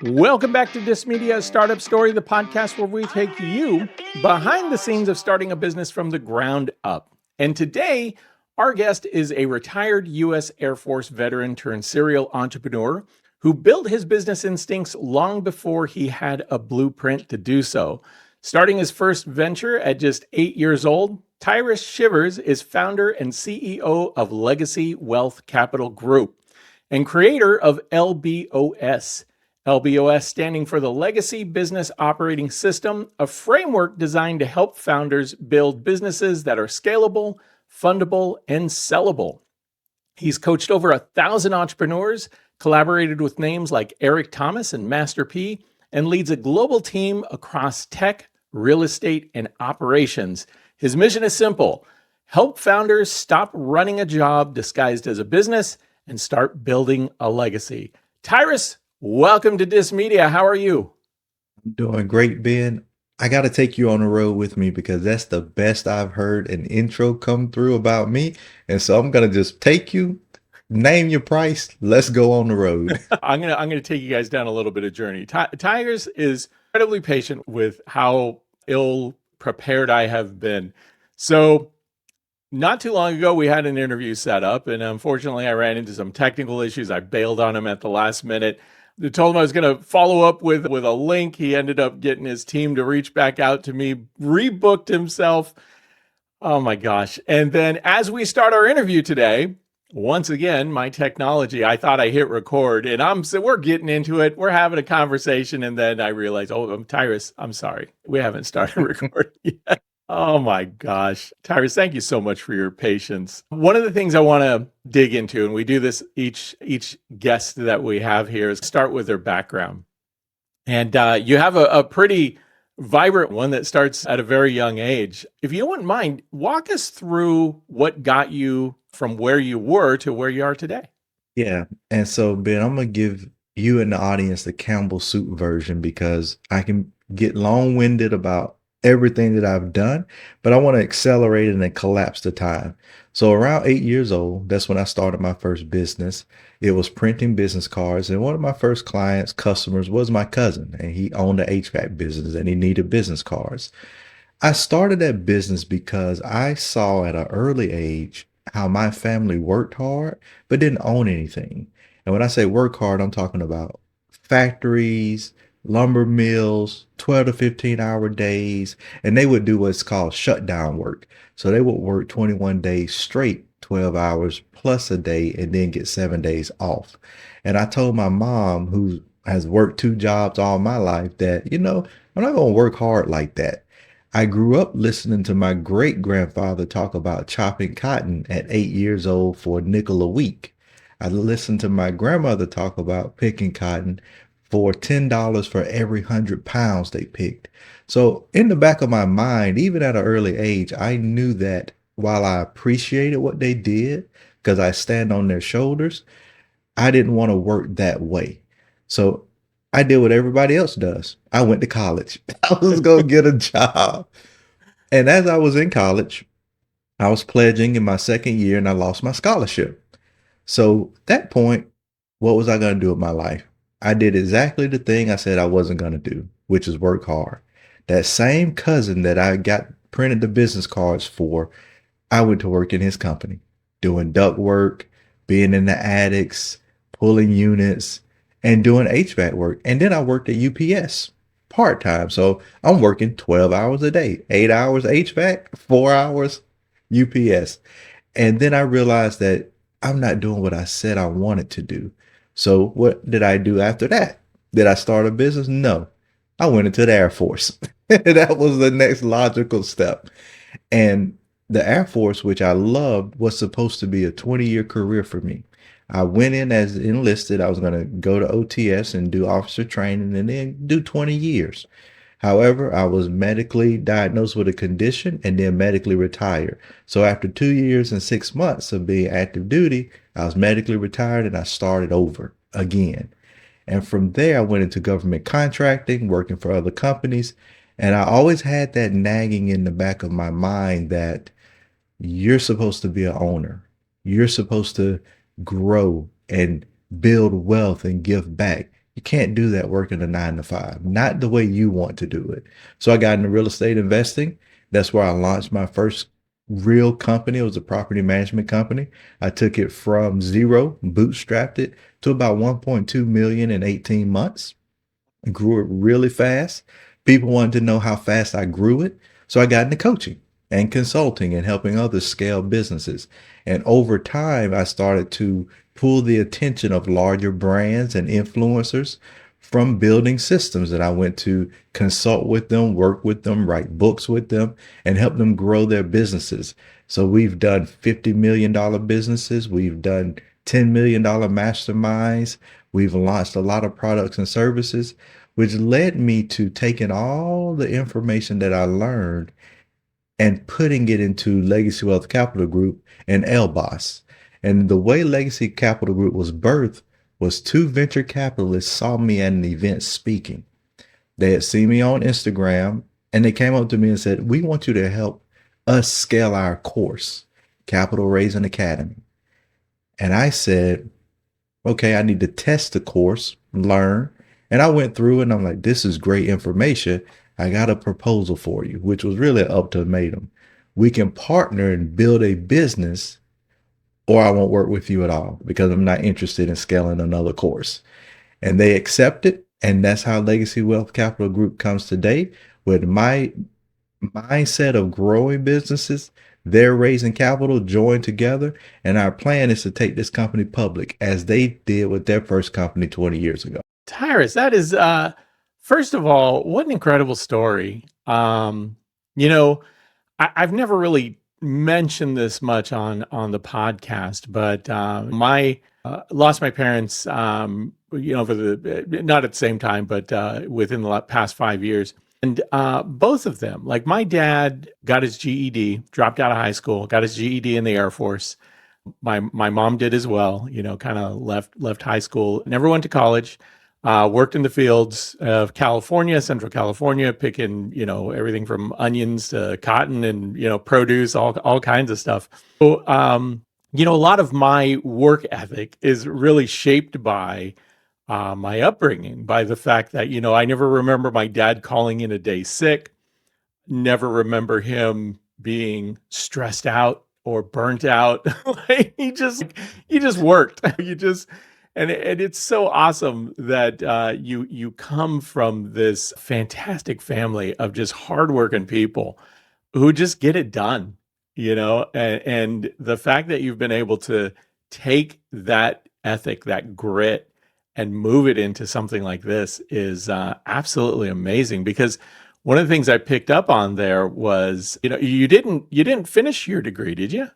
Welcome back to Dis Media Startup Story, the podcast where we take you behind the scenes of starting a business from the ground up. And today, our guest is a retired U.S. Air Force veteran turned serial entrepreneur who built his business instincts long before he had a blueprint to do so. Starting his first venture at just 8 years old, Tyrus Shivers is founder and CEO of Legacy Wealth Capital Group and creator of LBOS. LBOS standing for the Legacy Business Operating System, a framework designed to help founders build businesses that are scalable, fundable, and sellable. He's coached over 1,000 entrepreneurs, collaborated with names like Eric Thomas and Master P, and leads a global team across tech, real estate, and operations. His mission is simple: help founders stop running a job disguised as a business and start building a legacy. Tyrus, welcome to Dis Media. How are you? I'm doing great, Ben. I got to take you on the road with me because that's the best I've heard an intro come through about me. And so I'm going to just take you, name your price. Let's go on the road. I'm gonna take you guys down a little bit of journey. Tyrus is incredibly patient with how ill prepared I have been. So not too long ago, we had an interview set up, and unfortunately, I ran into some technical issues. I bailed on him at the last minute. I told him I was going to follow up with a link. He ended up getting his team to reach back out to me, rebooked himself. Oh my gosh. And then as we start our interview today, once again, my technology, I thought I hit record, and we're getting into it. We're having a conversation, and then I realized, Tyrus, I'm sorry. We haven't started recording yet. Oh my gosh. Tyrus, thank you so much for your patience. One of the things I want to dig into, and we do this each guest that we have here, is start with their background. And you have a pretty vibrant one that starts at a very young age. If you wouldn't mind, walk us through what got you from where you were to where you are today. Yeah. And so, Ben, I'm going to give you and the audience the Campbell soup version because I can get long-winded about everything that I've done, but I want to accelerate it and collapse the time. So around 8 years old, that's when I started my first business. It was printing business cards. And one of my first customers was my cousin, and he owned an HVAC business and he needed business cards. I started that business because I saw at an early age how my family worked hard, but didn't own anything. And when I say work hard, I'm talking about factories, lumber mills, 12 to 15-hour days, and they would do what's called shutdown work. So they would work 21 days straight, 12 hours plus a day, and then get 7 days off. And I told my mom, who has worked 2 jobs all my life, that, I'm not going to work hard like that. I grew up listening to my great-grandfather talk about chopping cotton at 8 years old for a nickel a week. I listened to my grandmother talk about picking cotton for $10 for every 100 pounds they picked. So in the back of my mind, even at an early age, I knew that while I appreciated what they did, because I stand on their shoulders, I didn't want to work that way. So I did what everybody else does. I went to college. I was going to get a job. And as I was in college, I was pledging in my second year and I lost my scholarship. So at that point, what was I going to do with my life? I did exactly the thing I said I wasn't going to do, which is work hard. That same cousin that I got printed the business cards for, I went to work in his company, doing duct work, being in the attics, pulling units, and doing HVAC work. And then I worked at UPS part-time. So I'm working 12 hours a day, 8 hours HVAC, 4 hours UPS. And then I realized that I'm not doing what I said I wanted to do. So what did I do after that? Did I start a business? No. I went into the Air Force. That was the next logical step. And the Air Force, which I loved, was supposed to be a 20-year career for me. I went in as enlisted. I was going to go to OTS and do officer training and then do 20 years. However, I was medically diagnosed with a condition and then medically retired. So after 2 years and 6 months of being active duty, I was medically retired and I started over again. And from there, I went into government contracting, working for other companies. And I always had that nagging in the back of my mind that you're supposed to be an owner. You're supposed to grow and build wealth and give back. You can't do that working a 9 to 5, not the way you want to do it. So I got into real estate investing. That's where I launched my first real company. It was a property management company. I took it from zero, bootstrapped it to about 1.2 million in 18 months. Grew it really fast. People wanted to know how fast I grew it. So I got into coaching and consulting and helping others scale businesses. And over time, I started to pull the attention of larger brands and influencers from building systems that I went to consult with them, work with them, write books with them, and help them grow their businesses. So we've done $50 million businesses. We've done $10 million masterminds. We've launched a lot of products and services, which led me to taking all the information that I learned and putting it into Legacy Wealth Capital Group and LBOS. And the way Legacy Capital Group was birthed was two venture capitalists saw me at an event speaking. They had seen me on Instagram and they came up to me and said, "We want you to help us scale our course, Capital Raising Academy." And I said, okay, I need to test the course, learn. And I went through and I'm like, this is great information. I got a proposal for you, which was really an ultimatum. We can partner and build a business, or I won't work with you at all because I'm not interested in scaling another course. And they accepted. And that's how Legacy Wealth Capital Group comes today, with my mindset of growing businesses. They're raising capital, joined together, and our plan is to take this company public as they did with their first company 20 years ago. Tyrus, that is, first of all, what an incredible story. You know, I've never really mentioned this much on the podcast, but my lost my parents, over not at the same time, but within the past 5 years. And both of them, like my dad got his GED, dropped out of high school, got his GED in the Air Force. My mom did as well, kind of left high school, never went to college. Worked in the fields of California, Central California, picking, everything from onions to cotton and, produce, all kinds of stuff. So, a lot of my work ethic is really shaped by my upbringing, by the fact that, I never remember my dad calling in a day sick, never remember him being stressed out or burnt out. Like he just worked. And it's so awesome that you come from this fantastic family of just hardworking people who just get it done, and the fact that you've been able to take that ethic, that grit, and move it into something like this is absolutely amazing. Because one of the things I picked up on there was, you didn't finish your degree, did you?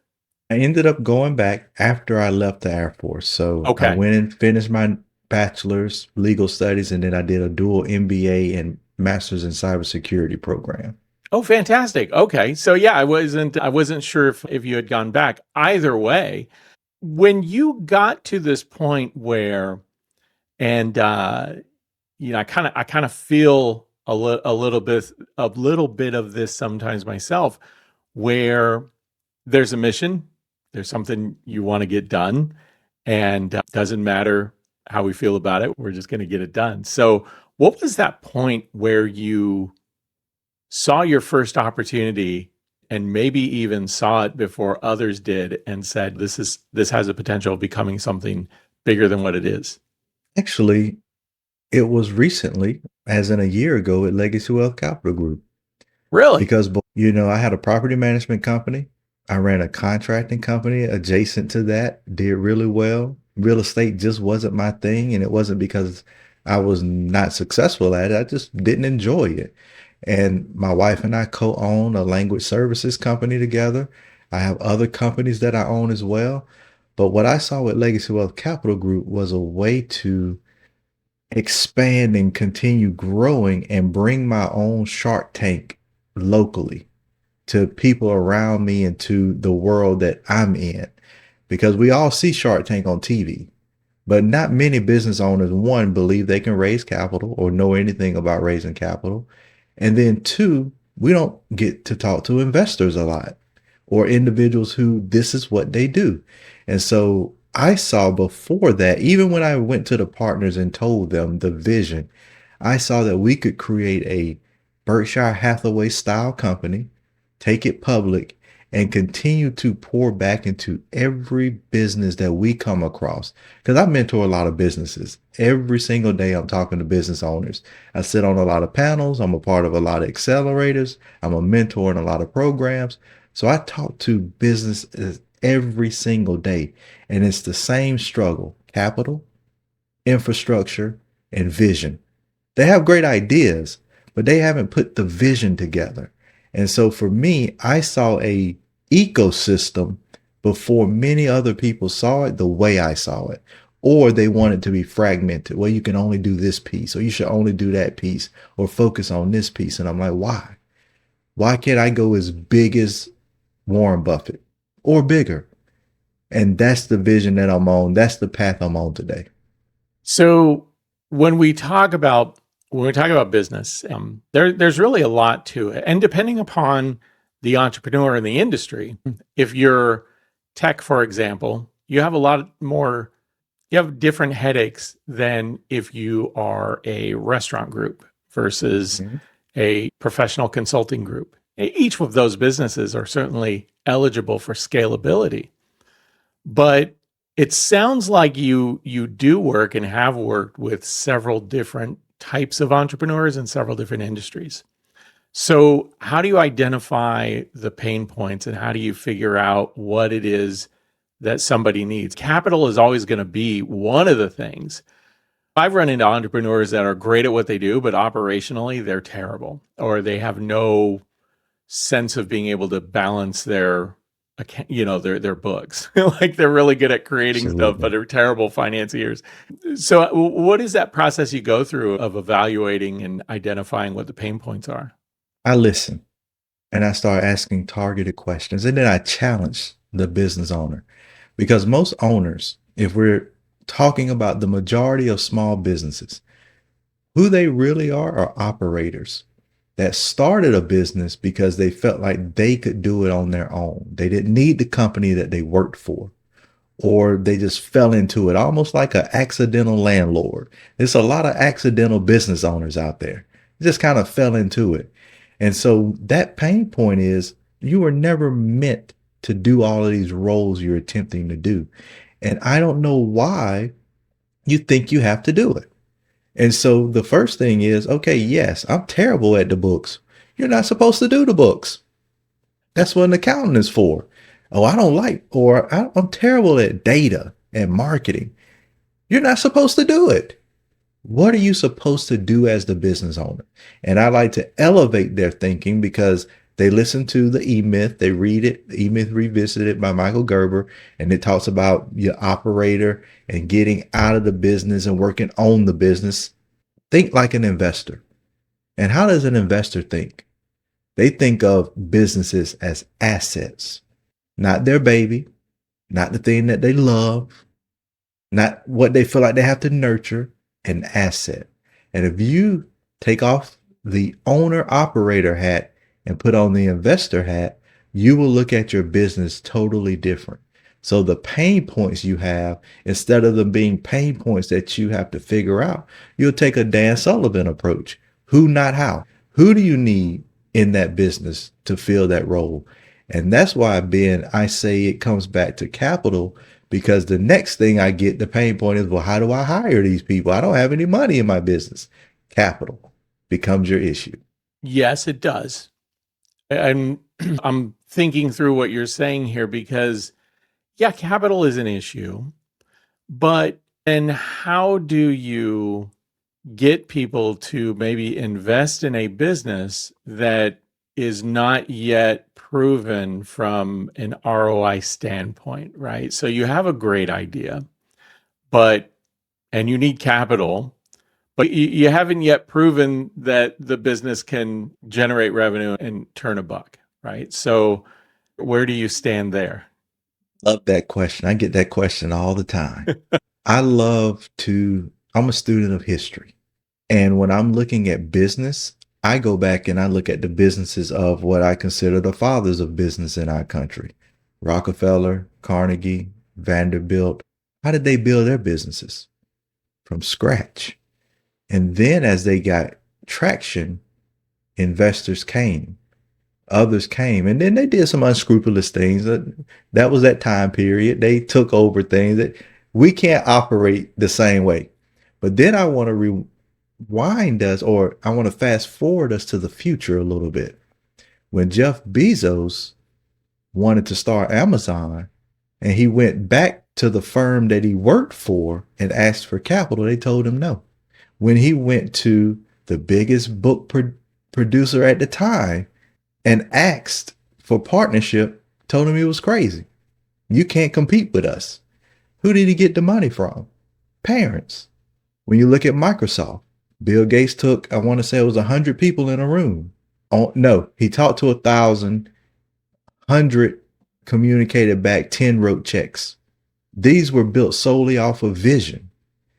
I ended up going back after I left the Air Force. So I Okay. went and finished my bachelor's legal studies, and then I did a dual MBA and master's in cybersecurity program. Oh, fantastic. Okay. So yeah, I wasn't sure if you had gone back. Either way, when you got to this point where, and I kind of feel a little bit of this sometimes myself, where there's a mission, there's something you want to get done, and doesn't matter how we feel about it, we're just going to get it done. So, what was that point where you saw your first opportunity and maybe even saw it before others did and said, this has a potential of becoming something bigger than what it is? Actually, it was recently, as in a year ago, at Legacy Wealth Capital Group. Really? Because, I had a property management company. I ran a contracting company adjacent to that, did really well. Real estate just wasn't my thing. And it wasn't because I was not successful at it. I just didn't enjoy it. And my wife and I co-own a language services company together. I have other companies that I own as well. But what I saw with Legacy Wealth Capital Group was a way to expand and continue growing and bring my own Shark Tank locally to people around me and to the world that I'm in. Because we all see Shark Tank on TV, but not many business owners, one, believe they can raise capital or know anything about raising capital. And then two, we don't get to talk to investors a lot or individuals who this is what they do. And so I saw before that, even when I went to the partners and told them the vision, I saw that we could create a Berkshire Hathaway style company, take it public, and continue to pour back into every business that we come across. Because I mentor a lot of businesses. Every single day, I'm talking to business owners. I sit on a lot of panels. I'm a part of a lot of accelerators. I'm a mentor in a lot of programs. So I talk to businesses every single day, and it's the same struggle: capital, infrastructure, and vision. They have great ideas, but they haven't put the vision together. And so for me, I saw a ecosystem before many other people saw it the way I saw it. Or they want it to be fragmented. Well, you can only do this piece, or you should only do that piece, or focus on this piece. And I'm like, why? Why can't I go as big as Warren Buffett or bigger? And that's the vision that I'm on. That's the path I'm on today. So when we talk about business, there's really a lot to it, and depending upon the entrepreneur in the industry, if you're tech, for example, you have a lot more. You have different headaches than if you are a restaurant group versus a professional consulting group. Each of those businesses are certainly eligible for scalability, but it sounds like you do work and have worked with several different types of entrepreneurs in several different industries. So how do you identify the pain points and how do you figure out what it is that somebody needs? Capital is always going to be one of the things. I've run into entrepreneurs that are great at what they do, but operationally they're terrible, or they have no sense of being able to balance their books. Like they're really good at creating stuff, but they're terrible financiers. So what is that process you go through of evaluating and identifying what the pain points are? I listen and I start asking targeted questions, and then I challenge the business owner, because most owners, if we're talking about the majority of small businesses, who they really are operators that started a business because they felt like they could do it on their own. They didn't need the company that they worked for, or they just fell into it almost like an accidental landlord. There's a lot of accidental business owners out there. They just kind of fell into it. And so that pain point is you were never meant to do all of these roles you're attempting to do. And I don't know why you think you have to do it. And so the first thing is, okay, yes, I'm terrible at the books. You're not supposed to do the books. That's what an accountant is for. Oh, I'm terrible at data and marketing. You're not supposed to do it. What are you supposed to do as the business owner? And I like to elevate their thinking, because they listen to the E-Myth, they read it, the E-Myth Revisited by Michael Gerber, and it talks about your operator and getting out of the business and working on the business. Think like an investor. And how does an investor think? They think of businesses as assets, not their baby, not the thing that they love, not what they feel like they have to nurture, an asset. And if you take off the owner operator hat and put on the investor hat, you will look at your business totally different. So the pain points you have, instead of them being pain points that you have to figure out, you'll take a Dan Sullivan approach. Who, not how. Who do you need in that business to fill that role? And that's why, Ben, I say it comes back to capital, because the next thing I get, the pain point is, well, how do I hire these people? I don't have any money in my business. Capital becomes your issue. Yes, it does. And I'm thinking through what you're saying here, because yeah, capital is an issue, but then how do you get people to maybe invest in a business that is not yet proven from an ROI standpoint, right? So you have a great idea, and you need capital, but you haven't yet proven that the business can generate revenue and turn a buck, right? So where do you stand there? Love that question. I get that question all the time. I'm a student of history. And when I'm looking at business, I go back and I look at the businesses of what I consider the fathers of business in our country: Rockefeller, Carnegie, Vanderbilt, How did they build their businesses? From scratch. And then as they got traction, investors came, others came, and then they did some unscrupulous things. That was that time period. They took over things that we can't operate the same way. But then I want to rewind us, or I want to fast forward us to the future a little bit. When Jeff Bezos wanted to start Amazon and he went back to the firm that he worked for and asked for capital, they told him no. When he went to the biggest book producer at the time and asked for partnership, told him he was crazy. You can't compete with us. Who did he get the money from? Parents. When you look at Microsoft, Bill Gates took, I want to say it was 100 people in a room. Oh, no, he talked to 1,000, 100 communicated back, 10 wrote checks. These were built solely off of vision.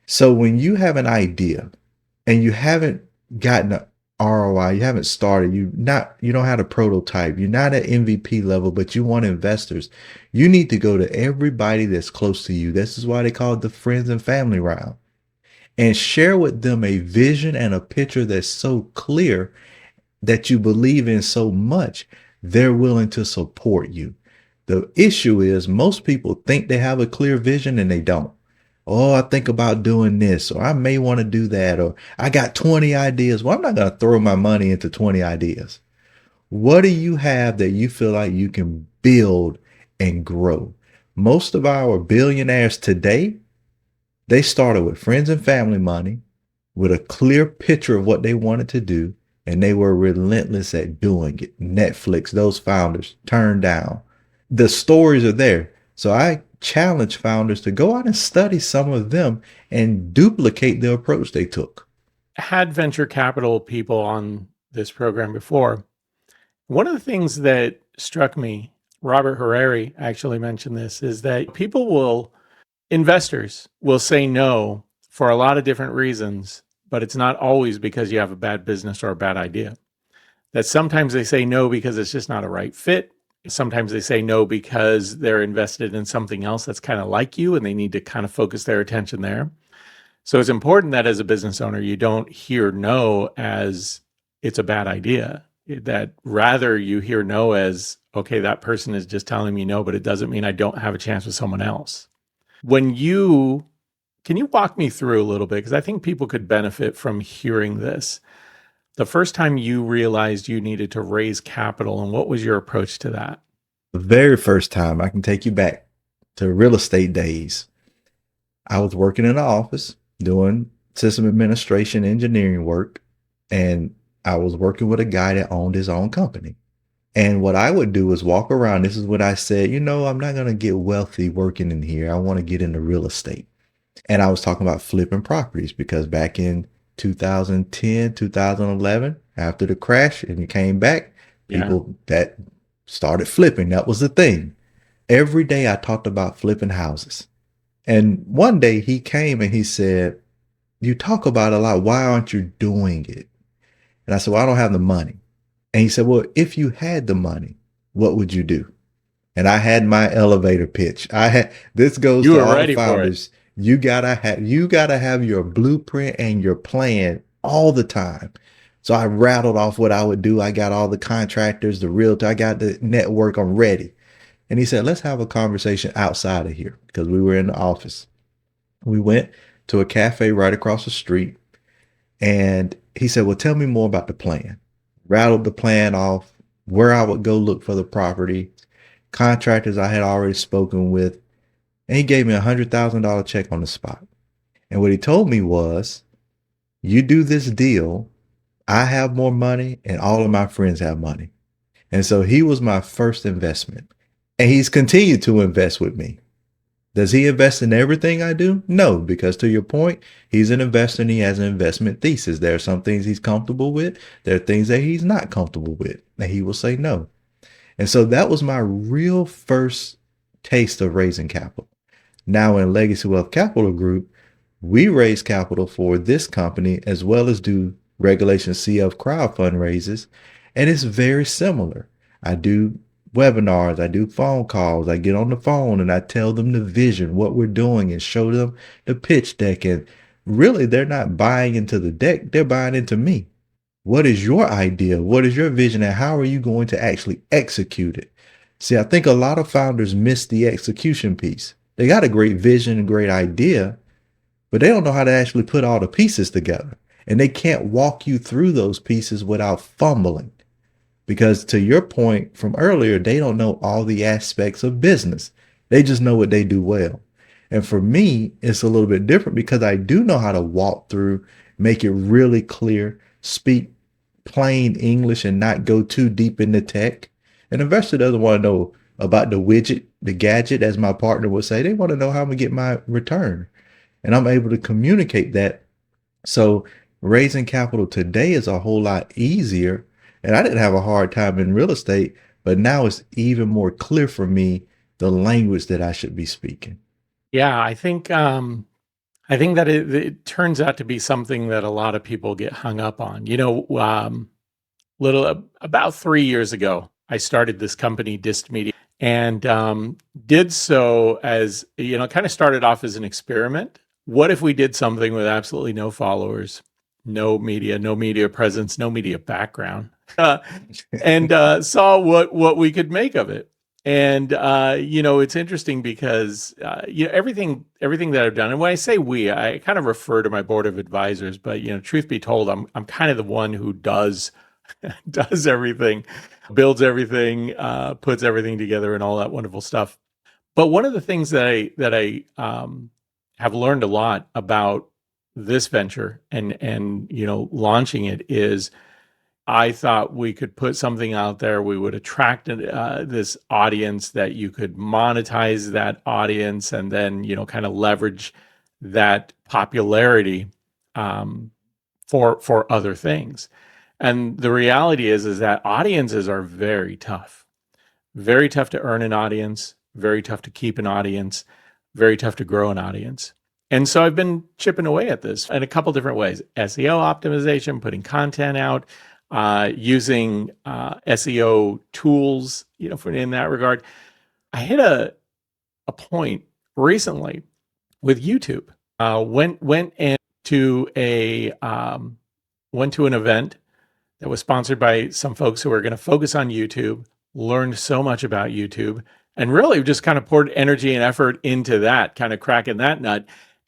So when you have an idea and you haven't gotten an ROI, you haven't started, you don't have a prototype, you're not at MVP level, but you want investors, you need to go to everybody that's close to you. This is why they call it the friends and family round, and share with them a vision and a picture that's so clear that you believe in so much, they're willing to support you. The issue is most people think they have a clear vision and they don't. Oh, I think about doing this, or I may want to do that, or I got 20 ideas. Well, I'm not going to throw my money into 20 ideas. What do you have that you feel like you can build and grow? Most of our billionaires today, they started with friends and family money, with a clear picture of what they wanted to do, and they were relentless at doing it. Netflix, those founders turned down. The stories are there. So I challenge founders to go out and study some of them and duplicate the approach they took. Had venture capital people on this program before. One of the things that struck me, Robert Harari actually mentioned this, is that investors will say no for a lot of different reasons, but it's not always because you have a bad business or a bad idea. That sometimes they say no because it's just not a right fit. Sometimes they say no because they're invested in something else that's kind of like you and they need to kind of focus their attention there. So it's important that as a business owner, you don't hear no as it's a bad idea, that rather you hear no as, okay, that person is just telling me no, but it doesn't mean I don't have a chance with someone else. Can you walk me through a little bit? Because I think people could benefit from hearing this. The first time you realized you needed to raise capital, and what was your approach to that? The very first time, I can take you back to real estate days. I was working in the office doing system administration engineering work, and I was working with a guy that owned his own company. And what I would do is walk around. This is what I said, I'm not going to get wealthy working in here. I want to get into real estate. And I was talking about flipping properties because back in 2010, 2011, after the crash and it came back, people that started flipping, that was the thing. Every day I talked about flipping houses. And one day he came and he said, you talk about it a lot. Why aren't you doing it? And I said, well, I don't have the money. And he said, well, if you had the money, what would you do? And I had my elevator pitch. This goes to all the founders. You gotta have your blueprint and your plan all the time. So I rattled off what I would do. I got all the contractors, the realtor, I got the network, I'm ready. And he said, let's have a conversation outside of here, because we were in the office. We went to a cafe right across the street. And he said, well, tell me more about the plan. Rattled the plan off, where I would go look for the property, contractors I had already spoken with. And he gave me $100,000 check on the spot. And what he told me was, you do this deal, I have more money and all of my friends have money. And so he was my first investment. And he's continued to invest with me. Does he invest in everything I do? No, because to your point, he's an investor and he has an investment thesis. There are some things he's comfortable with. There are things that he's not comfortable with. And he will say no. And so that was my real first taste of raising capital. Now in Legacy Wealth Capital Group, we raise capital for this company as well as do Regulation CF crowd fundraisers. And it's very similar. I do webinars, I do phone calls, I get on the phone and I tell them the vision, what we're doing, and show them the pitch deck. And really, they're not buying into the deck, they're buying into me. What is your idea? What is your vision? And how are you going to actually execute it? See, I think a lot of founders miss the execution piece. They got a great vision and great idea, but they don't know how to actually put all the pieces together. And they can't walk you through those pieces without fumbling. Because to your point from earlier, they don't know all the aspects of business. They just know what they do well. And for me, it's a little bit different because I do know how to walk through, make it really clear, speak plain English and not go too deep into tech. An investor doesn't want to know about the widget, the gadget, as my partner would say. They want to know how I'm gonna get my return. And I'm able to communicate that. So raising capital today is a whole lot easier. And I didn't have a hard time in real estate, but now it's even more clear for me the language that I should be speaking. Yeah, I think that it turns out to be something that a lot of people get hung up on. About 3 years ago, I started this company, Dist Media, and did so as, kind of started off as an experiment. What if we did something with absolutely no followers, no media presence, no media background, and saw what we could make of it? And it's interesting because everything that I've done, and when I say we, I kind of refer to my board of advisors. But truth be told, I'm kind of the one who does does everything, builds everything, puts everything together, and all that wonderful stuff. But one of the things that I have learned a lot about this venture and launching it is, I thought we could put something out there. We would attract this audience, that you could monetize that audience, and then kind of leverage that popularity for other things. And the reality is that audiences are very tough to earn an audience, very tough to keep an audience, very tough to grow an audience. And so I've been chipping away at this in a couple different ways: SEO optimization, putting content out, using SEO tools, in that regard. I hit a point recently with YouTube. Went into went to an event that was sponsored by some folks who are going to focus on YouTube. Learned so much about YouTube, and really just kind of poured energy and effort into that, kind of cracking that nut.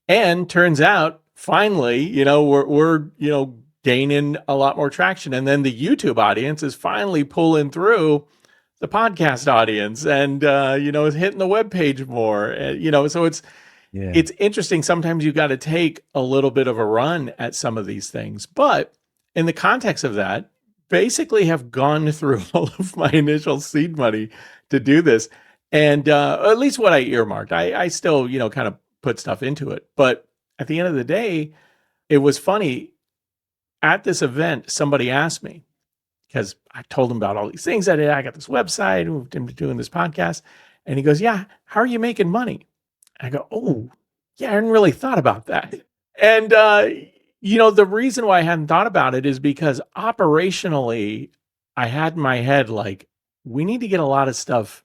And turns out, finally, we're gaining a lot more traction. And then the YouTube audience is finally pulling through the podcast audience, and is hitting the webpage more. So it's interesting. Sometimes you got to take a little bit of a run at some of these things, but in the context of that, basically have gone through all of my initial seed money to do this, and at least what I earmarked. I still kind of put stuff into it, but at the end of the day, it was funny. At this event, somebody asked me, because I told him about all these things I did. I got this website, we've been doing this podcast. And he goes, "Yeah, how are you making money?" I go, "Oh, yeah, I hadn't really thought about that." And, the reason why I hadn't thought about it is because operationally, I had in my head, like, we need to get a lot of stuff.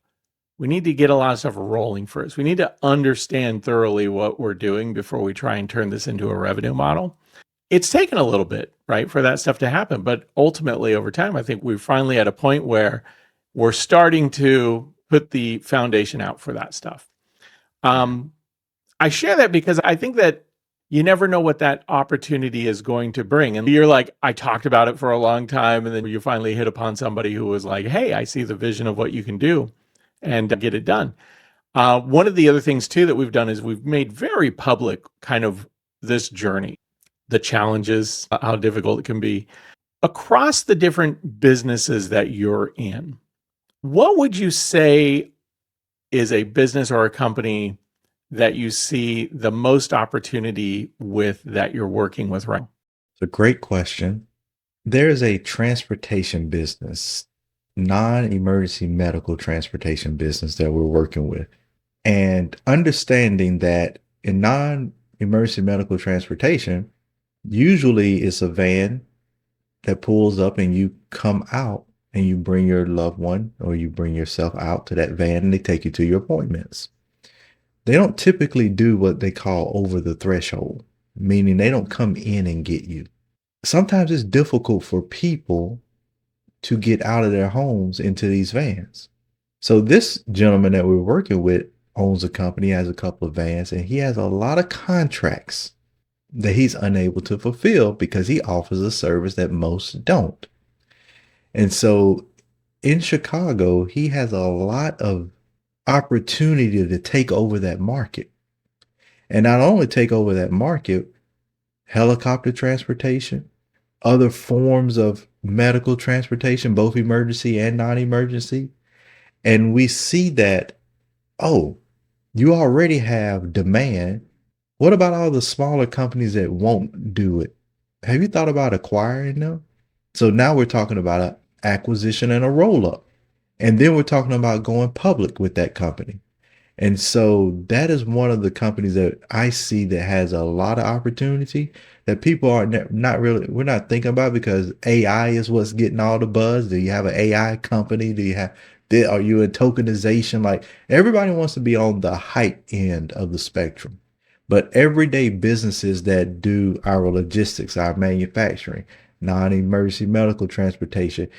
We need to get a lot of stuff rolling first. We need to understand thoroughly what we're doing before we try and turn this into a revenue model. It's taken a little bit, right, for that stuff to happen. But ultimately, over time, I think we're finally at a point where we're starting to put the foundation out for that stuff. I share that because I think that you never know what that opportunity is going to bring. And you're like, I talked about it for a long time. And then you finally hit upon somebody who was like, "Hey, I see the vision of what you can do," and get it done. One of the other things, too, that we've done is we've made very public kind of this journey, the challenges, how difficult it can be across the different businesses that you're in. What would you say is a business or a company that you see the most opportunity with, that you're working with right now? It's a great question. There's a transportation business, non-emergency medical transportation business that we're working with. And understanding that in non-emergency medical transportation, usually it's a van that pulls up and you come out and you bring your loved one or you bring yourself out to that van and they take you to your appointments. They don't typically do what they call over the threshold, meaning they don't come in and get you. Sometimes it's difficult for people to get out of their homes into these vans. So this gentleman that we're working with owns a company, has a couple of vans, and he has a lot of contracts that he's unable to fulfill because he offers a service that most don't. And so in Chicago, he has a lot of opportunity to take over that market. And not only take over that market, helicopter transportation, other forms of medical transportation, both emergency and non-emergency. And we see that, oh, you already have demand. What about all the smaller companies that won't do it? Have you thought about acquiring them? So now we're talking about an acquisition and a roll-up. And then we're talking about going public with that company. And so that is one of the companies that I see that has a lot of opportunity that people are not really, we're not thinking about because AI is what's getting all the buzz. Do you have an AI company? Are you in tokenization? Like everybody wants to be on the hype end of the spectrum. But everyday businesses that do our logistics, our manufacturing, non-emergency medical transportation,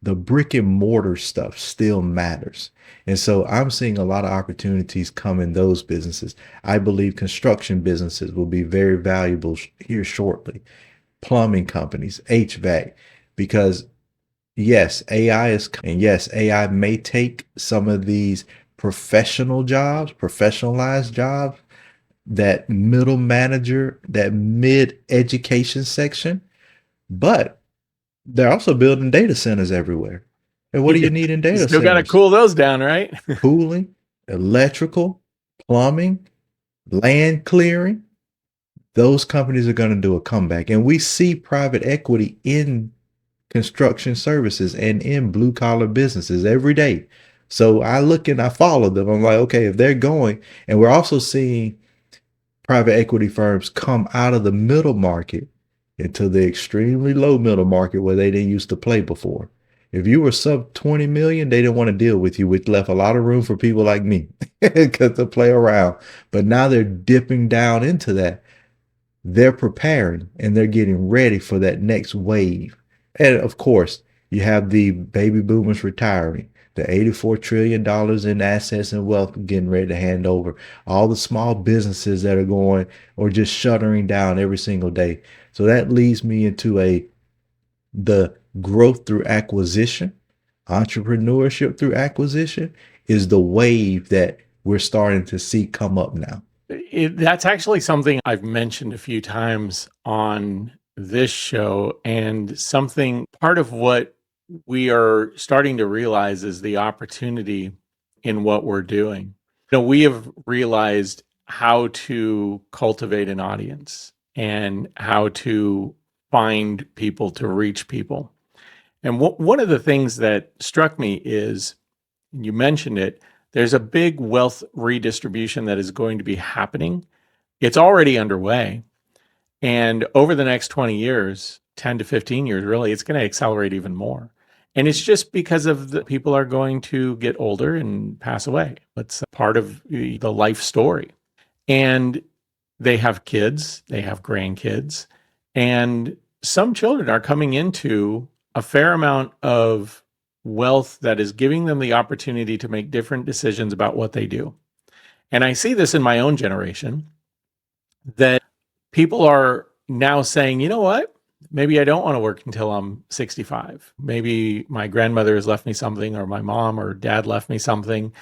the brick and mortar stuff still matters. And so I'm seeing a lot of opportunities come in those businesses. I believe construction businesses will be very valuable here shortly. Plumbing companies, HVAC, because yes, AI may take some of these professional jobs, professionalized jobs, that middle manager, that mid education section, but they're also building data centers everywhere. And what do you need in You data still got to centers? cool those down, right? Cooling, electrical, plumbing, land clearing. Those companies are going to do a comeback. And we see private equity in construction services and in blue collar businesses every day. So I look and I follow them. I'm like, okay, if they're going, and we're also seeing private equity firms come out of the middle market into the extremely low middle market where they didn't used to play before. If you were sub 20 million, they didn't want to deal with you, which left a lot of room for people like me to play around. But now they're dipping down into that. They're preparing and they're getting ready for that next wave. And of course, you have the baby boomers retiring, the $84 trillion in assets and wealth getting ready to hand over, all the small businesses that are going or just shuttering down every single day. So that leads me into the growth through acquisition, entrepreneurship through acquisition is the wave that we're starting to see come up now. That's actually something I've mentioned a few times on this show, and something part of what we are starting to realize is the opportunity in what we're doing. We have realized how to cultivate an audience and how to find people to reach people. And one of the things that struck me is, you mentioned it, there's a big wealth redistribution that is going to be happening. It's already underway. And over the next 20 years, 10 to 15 years, really, it's going to accelerate even more. And it's just because of the people are going to get older and pass away. It's part of the life story. And they have kids, they have grandkids, and some children are coming into a fair amount of wealth that is giving them the opportunity to make different decisions about what they do. And I see this in my own generation, that people are now saying, you know what? Maybe I don't want to work until I'm 65. Maybe my grandmother has left me something, or my mom or dad left me something.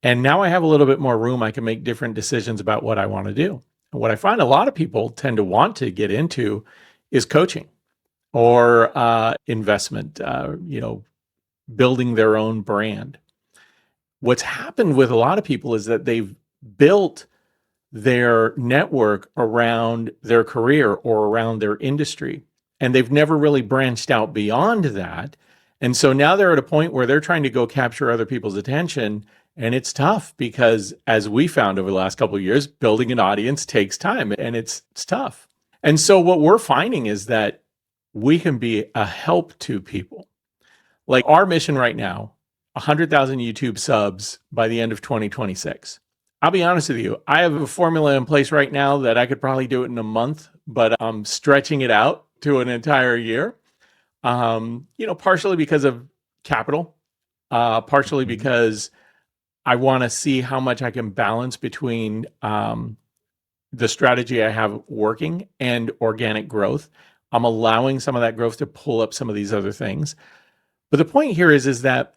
And now I have a little bit more room. I can make different decisions about what I want to do. And what I find a lot of people tend to want to get into is coaching or investment, building their own brand. What's happened with a lot of people is that they've built their network around their career or around their industry, and they've never really branched out beyond that. And so now they're at a point where they're trying to go capture other people's attention, and it's tough because, as we found over the last couple of years, building an audience takes time, and it's tough. And so what we're finding is that we can be a help to people. Like our mission right now, 100,000 YouTube subs by the end of 2026. I'll be honest with you, I have a formula in place right now that I could probably do it in a month, but I'm stretching it out to an entire year. Partially because of capital, partially Mhm. because I want to see how much I can balance between the strategy I have working and organic growth. I'm allowing some of that growth to pull up some of these other things. But the point here is that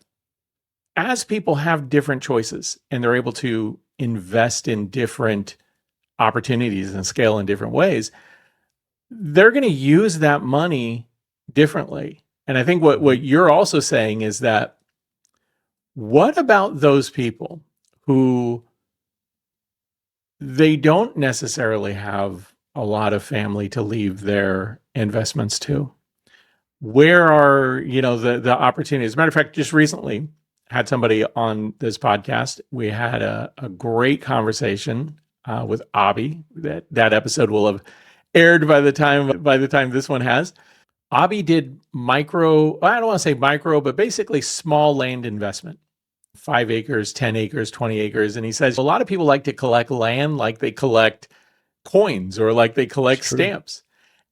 as people have different choices and they're able to invest in different opportunities and scale in different ways, they're going to use that money differently. And I think what Mhm. you're also saying is that what about those people who they don't necessarily have a lot of family to leave their investments to? Where are, the opportunities? As a matter of fact, just recently had somebody on this podcast. We had a great conversation with Abby. That episode will have aired by the time this one has. Abby did micro, I don't want to say micro, but basically small land investment. 5 acres, 10 acres, 20 acres. And he says a lot of people like to collect land like they collect coins or like they It's collect true. stamps.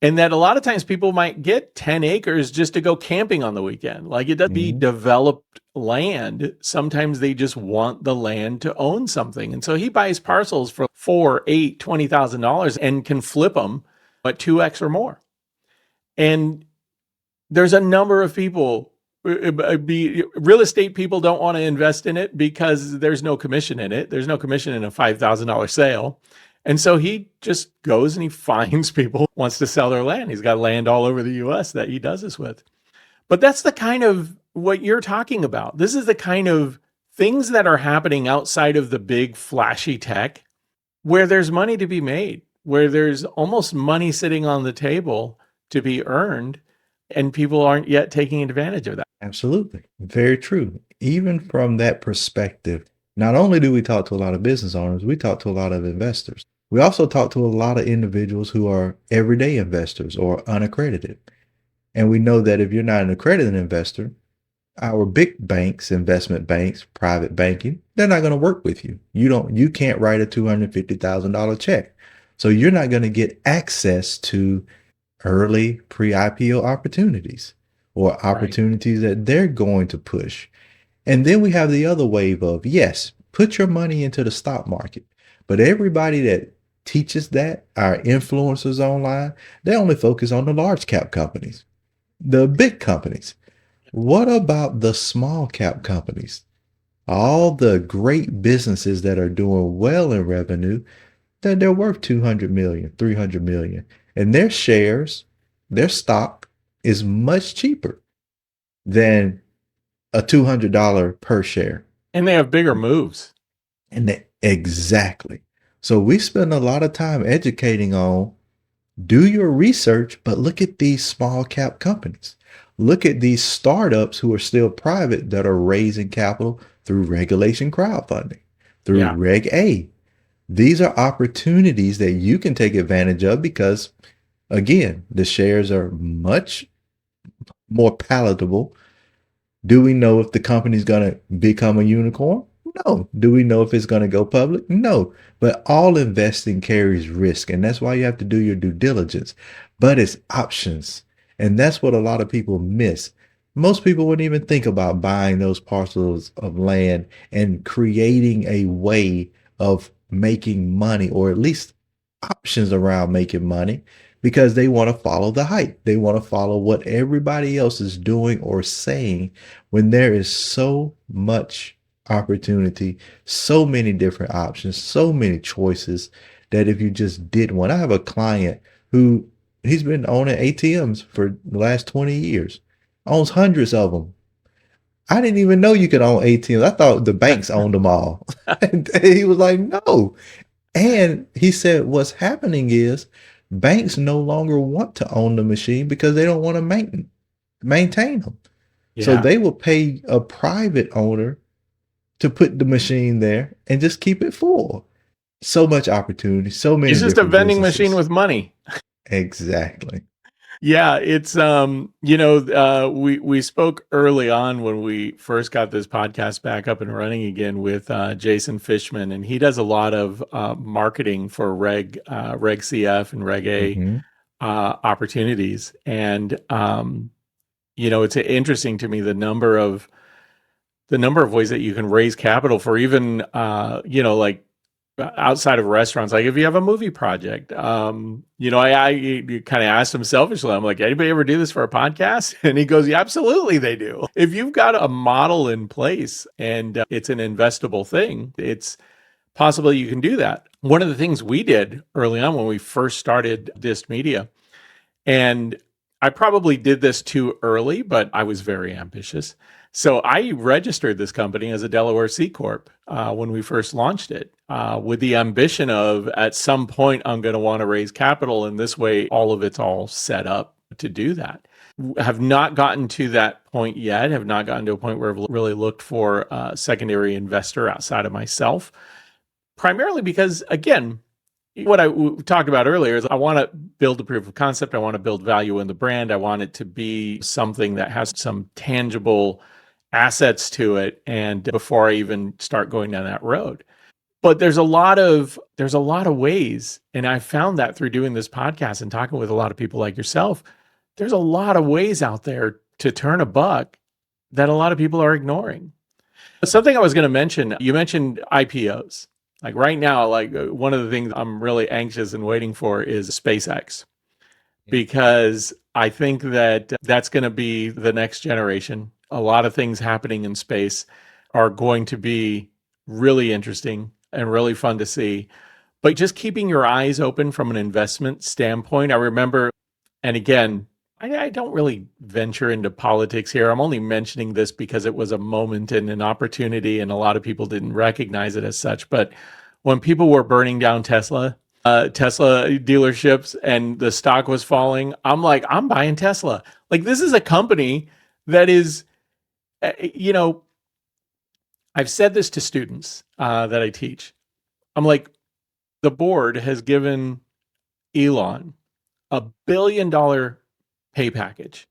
And that a lot of times people might get 10 acres just to go camping on the weekend. Like it doesn't be Mhm. developed land. Sometimes they just want the land to own something. And so he buys parcels for 4, 8, $20,000 and can flip them at 2x or more. And there's a number of people, real estate people don't want to invest in it because there's no commission in it. There's no commission in a $5,000 sale. And so he just goes and he finds people who wants to sell their land. He's got land all over the US that he does this with. But that's the kind of what you're talking about. This is the kind of things that are happening outside of the big flashy tech where there's money to be made, where there's almost money sitting on the table to be earned, and people aren't yet taking advantage of that. Absolutely. Very true. Even from that perspective, not only do we talk to a lot of business owners, we talk to a lot of investors. We also talk to a lot of individuals who are everyday investors or unaccredited. And we know that if you're not an accredited investor, our big banks, investment banks, private banking, they're not going to work with you. You can't write a $250,000 check. So you're not going to get access to early pre-IPO opportunities or Right. opportunities that they're going to push. And then we have the other wave of, yes, put your money into the stock market. But everybody that teaches that, our influencers online, they only focus on the large cap companies, the big companies. What about the small cap companies? All the great businesses that are doing well in revenue, that they're worth 200 million, 300 million, and their shares, their stock is much cheaper than a $200 per share. And they have bigger moves. And exactly. So we spend a lot of time educating on do your research, but look at these small cap companies. Look at these startups who are still private that are raising capital through regulation crowdfunding, through Yeah. Reg A. These are opportunities that you can take advantage of because, again, the shares are much more palatable. Do we know if the company's going to become a unicorn? No. Do we know if it's going to go public? No. But all investing carries risk, and that's why you have to do your due diligence. But it's options, and that's what a lot of people miss. Most people wouldn't even think about buying those parcels of land and creating a way of making money, or at least options around making money, because they want to follow the hype. They want to follow what everybody else is doing or saying when there is so much opportunity, so many different options, so many choices that if you just did one. I have a client who he's been owning ATMs for the last 20 years, owns hundreds of them. I didn't even know you could own ATMs. I thought the banks owned them all. And he was like, no. And he said, what's happening is banks no longer want to own the machine because they don't want to maintain them. So Yeah. they will pay a private owner to put the machine there and just keep it full. So much opportunity, so many It's just a different vending machine businesses. with money. Exactly. Yeah, it's we spoke early on when we first got this podcast back up and running again with Jason Fishman, and he does a lot of marketing for Reg CF and Reg A Hmm. opportunities. And it's interesting to me the number of ways that you can raise capital for even like outside of restaurants. Like if you have a movie project, I kind of asked him selfishly, I'm like, anybody ever do this for a podcast? And he goes, yeah, absolutely they do. If you've got a model in place and it's an investable thing, it's possible you can do that. One of the things we did early on when we first started Dist Media, and I probably did this too early, but I was very ambitious. So I registered this company as a Delaware C Corp when we first launched it, with the ambition of at some point I'm going to want to raise capital, and this way all of it's all set up to do that. Have not gotten to that point yet. Have not gotten to a point where I've really looked for a secondary investor outside of myself. Primarily because, again, what I talked about earlier is I want to build a proof of concept. I want to build value in the brand. I want it to be something that has some tangible assets to it, and before I even start going down that road. But there's a lot of ways, and I found that through doing this podcast and talking with a lot of people like yourself, there's a lot of ways out there to turn a buck that a lot of people are ignoring. Something I was going to mention, you mentioned IPOs. Like right now, like one of the things I'm really anxious and waiting for is SpaceX, because I think that that's going to be the next generation. A lot of things happening in space are going to be really interesting and really fun to see. But just keeping your eyes open from an investment standpoint, I remember, and again, I don't really venture into politics here. I'm only mentioning this because it was a moment and an opportunity, and a lot of people didn't recognize it as such. But when people were burning down Tesla dealerships and the stock was falling, I'm like, I'm buying Tesla. Like, this is a company that is, uh, you know, I've said this to students that I teach. I'm like, the board has given Elon $1 billion pay package.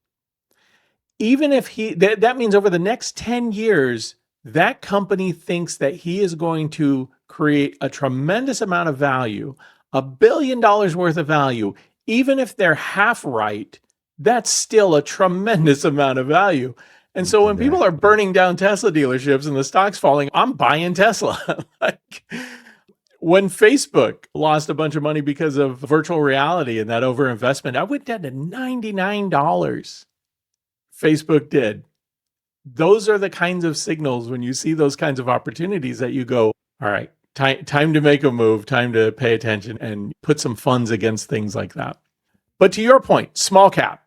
Even if that means over the next 10 years, that company thinks that he is going to create a tremendous amount of value, $1 billion worth of value. Even if they're half right, that's still a tremendous amount of value. And so when people are Exactly. burning down Tesla dealerships and the stock's falling, I'm buying Tesla. Like, when Facebook lost a bunch of money because of virtual reality and that overinvestment, I went down to $99. Facebook did. Those are the kinds of signals when you see those kinds of opportunities that you go, all right, time to make a move, time to pay attention and put some funds against things like that. But to your point, small cap,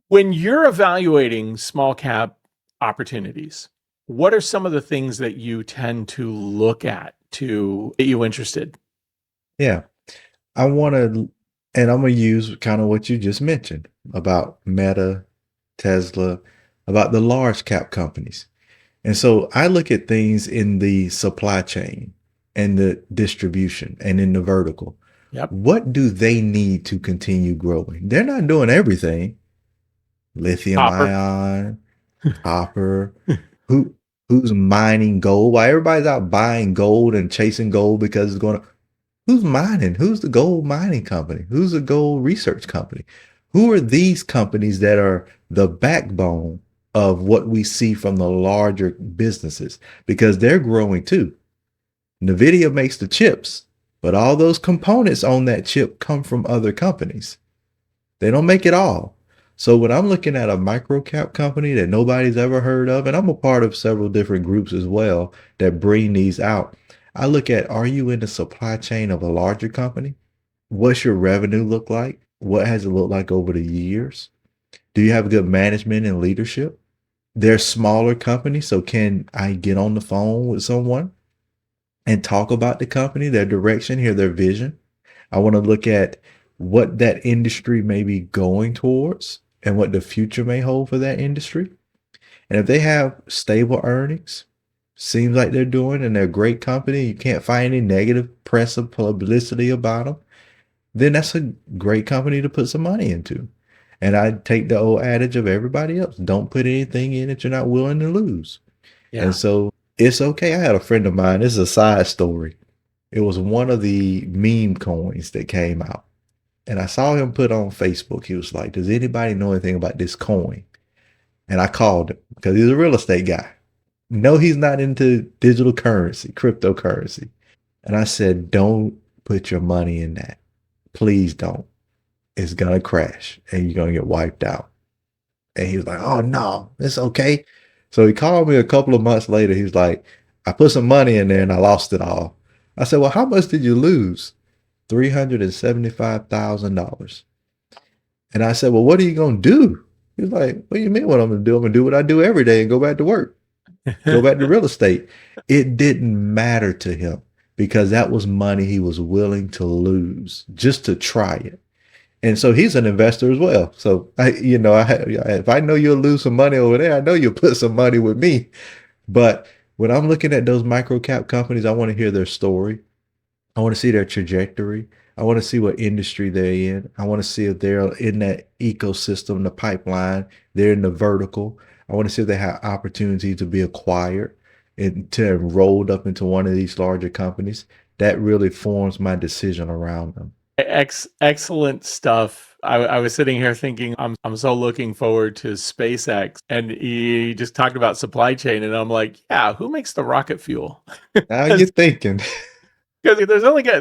when you're evaluating small cap opportunities, what are some of the things that you tend to look at to get you interested? Yeah. I want to, and I'm going to use kind of what you just mentioned about Meta, Tesla, about the large cap companies. And so I look at things in the supply chain and the distribution and in the vertical. Yep. What do they need to continue growing? They're not doing everything. Lithium Copper. ion, copper. Who who's mining gold? Why everybody's out buying gold and chasing gold because it's going to, who's mining? Who's the gold mining company? Who's the gold research company? Who are these companies that are the backbone of what we see from the larger businesses? Because they're growing too. NVIDIA makes the chips, but all those components on that chip come from other companies. They don't make it all. So when I'm looking at a micro cap company that nobody's ever heard of, and I'm a part of several different groups as well that bring these out, I look at, are you in the supply chain of a larger company? What's your revenue look like? What has it looked like over the years? Do you have good management and leadership? They're smaller companies, so can I get on the phone with someone and talk about the company, their direction, hear their vision? I want to look at what that industry may be going towards and what the future may hold for that industry. And if they have stable earnings, seems like they're doing, and they're a great company, you can't find any negative press or publicity about them, then that's a great company to put some money into. And I take the old adage of everybody else, don't put anything in that you're not willing to lose. And Yeah. so it's okay. I had a friend of mine, this is a side story. It was one of the meme coins that came out. And I saw him put on Facebook, he was like, does anybody know anything about this coin? And I called him because he's a real estate guy. No, he's not into digital currency, cryptocurrency. And I said, don't put your money in that. Please don't. It's going to crash and you're going to get wiped out. And he was like, oh, no, it's okay. So he called me a couple of months later. He was like, I put some money in there and I lost it all. I said, well, how much did you lose? $375,000. And I said, well, what are you going to do? He was like, what do you mean what I'm going to do? I'm going to do what I do every day and go back to work, go back to real estate. It didn't matter to him because that was money he was willing to lose just to try it. And so he's an investor as well. So if I know you'll lose some money over there, I know you'll put some money with me. But when I'm looking at those micro cap companies, I want to hear their story. I want to see their trajectory. I want to see what industry they're in. I want to see if they're in that ecosystem, the pipeline, they're in the vertical. I want to see if they have opportunity to be acquired and to enrolled up into one of these larger companies. That really forms my decision around them. Excellent stuff. I was sitting here thinking, I'm so looking forward to SpaceX, and he just talked about supply chain, and I'm like, yeah, who makes the rocket fuel? Now you're thinking. Because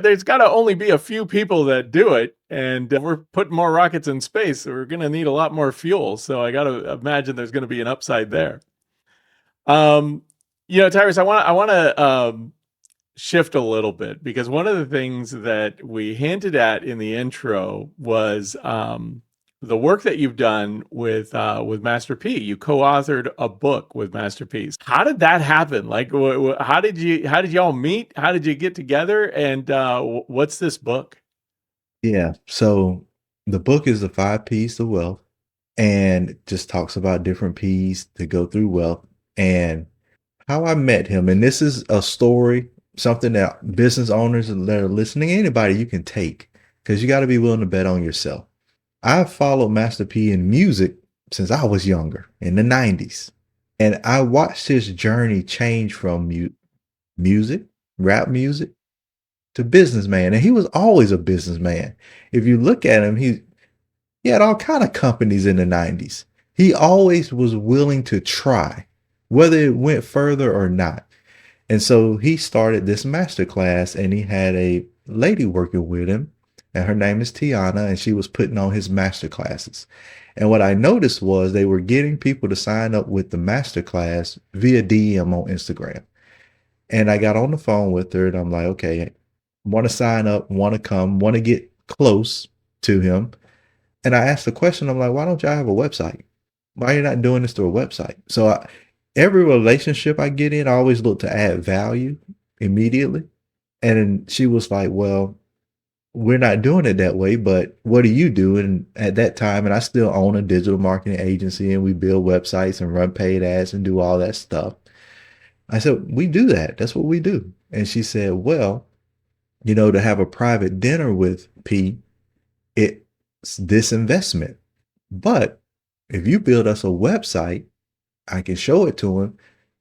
there's got to only be a few people that do it, and we're putting more rockets in space, so we're going to need a lot more fuel. So I got to imagine there's going to be an upside there. Tyrus, I want to shift a little bit because one of the things that we hinted at in the intro was the work that you've done with Master P. You co-authored a book with Master P. How did that happen? Like, how did y'all meet? How did you get together? And what's this book? Yeah. So the book is the 5 P's to wealth and just talks about different P's to go through wealth and how I met him. And this is a story, something that business owners that are listening, anybody you can take, because you got to be willing to bet on yourself. I've followed Master P in music since I was younger in the 90s. And I watched his journey change from music, rap music, to businessman. And he was always a businessman. If you look at him, he had all kind of companies in the 90s. He always was willing to try, whether it went further or not. And so he started this masterclass and he had a lady working with him and her name is Tiana and she was putting on his masterclasses. And what I noticed was they were getting people to sign up with the masterclass via DM on Instagram. And I got on the phone with her and I'm like, okay, want to sign up, want to come, want to get close to him. And I asked the question, I'm like, why don't y'all have a website? Why are you not doing this through a website? So every relationship I get in, I always look to add value immediately. And then she was like, well, we're not doing it that way, but what do you do? And at that time, and I still own a digital marketing agency and we build websites and run paid ads and do all that stuff. I said, we do that. That's what we do. And she said, well, to have a private dinner with P, it's this investment. But if you build us a website, I can show it to him.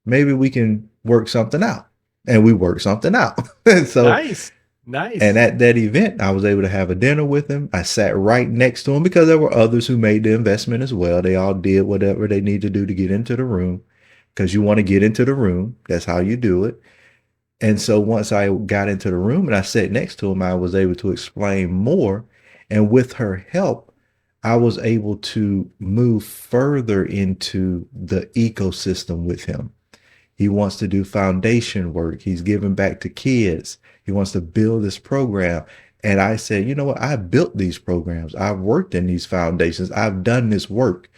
Maybe we can work something out. And we worked something out. So Nice. And at that event, I was able to have a dinner with him. I sat right next to him because there were others who made the investment as well. They all did whatever they need to do to get into the room because you want to get into the room. That's how you do it. And so once I got into the room and I sat next to him, I was able to explain more. And with her help, I was able to move further into the ecosystem with him. He wants to do foundation work. He's giving back to kids. He wants to build this program. And I said, you know what? I built these programs. I've worked in these foundations. I've done this work.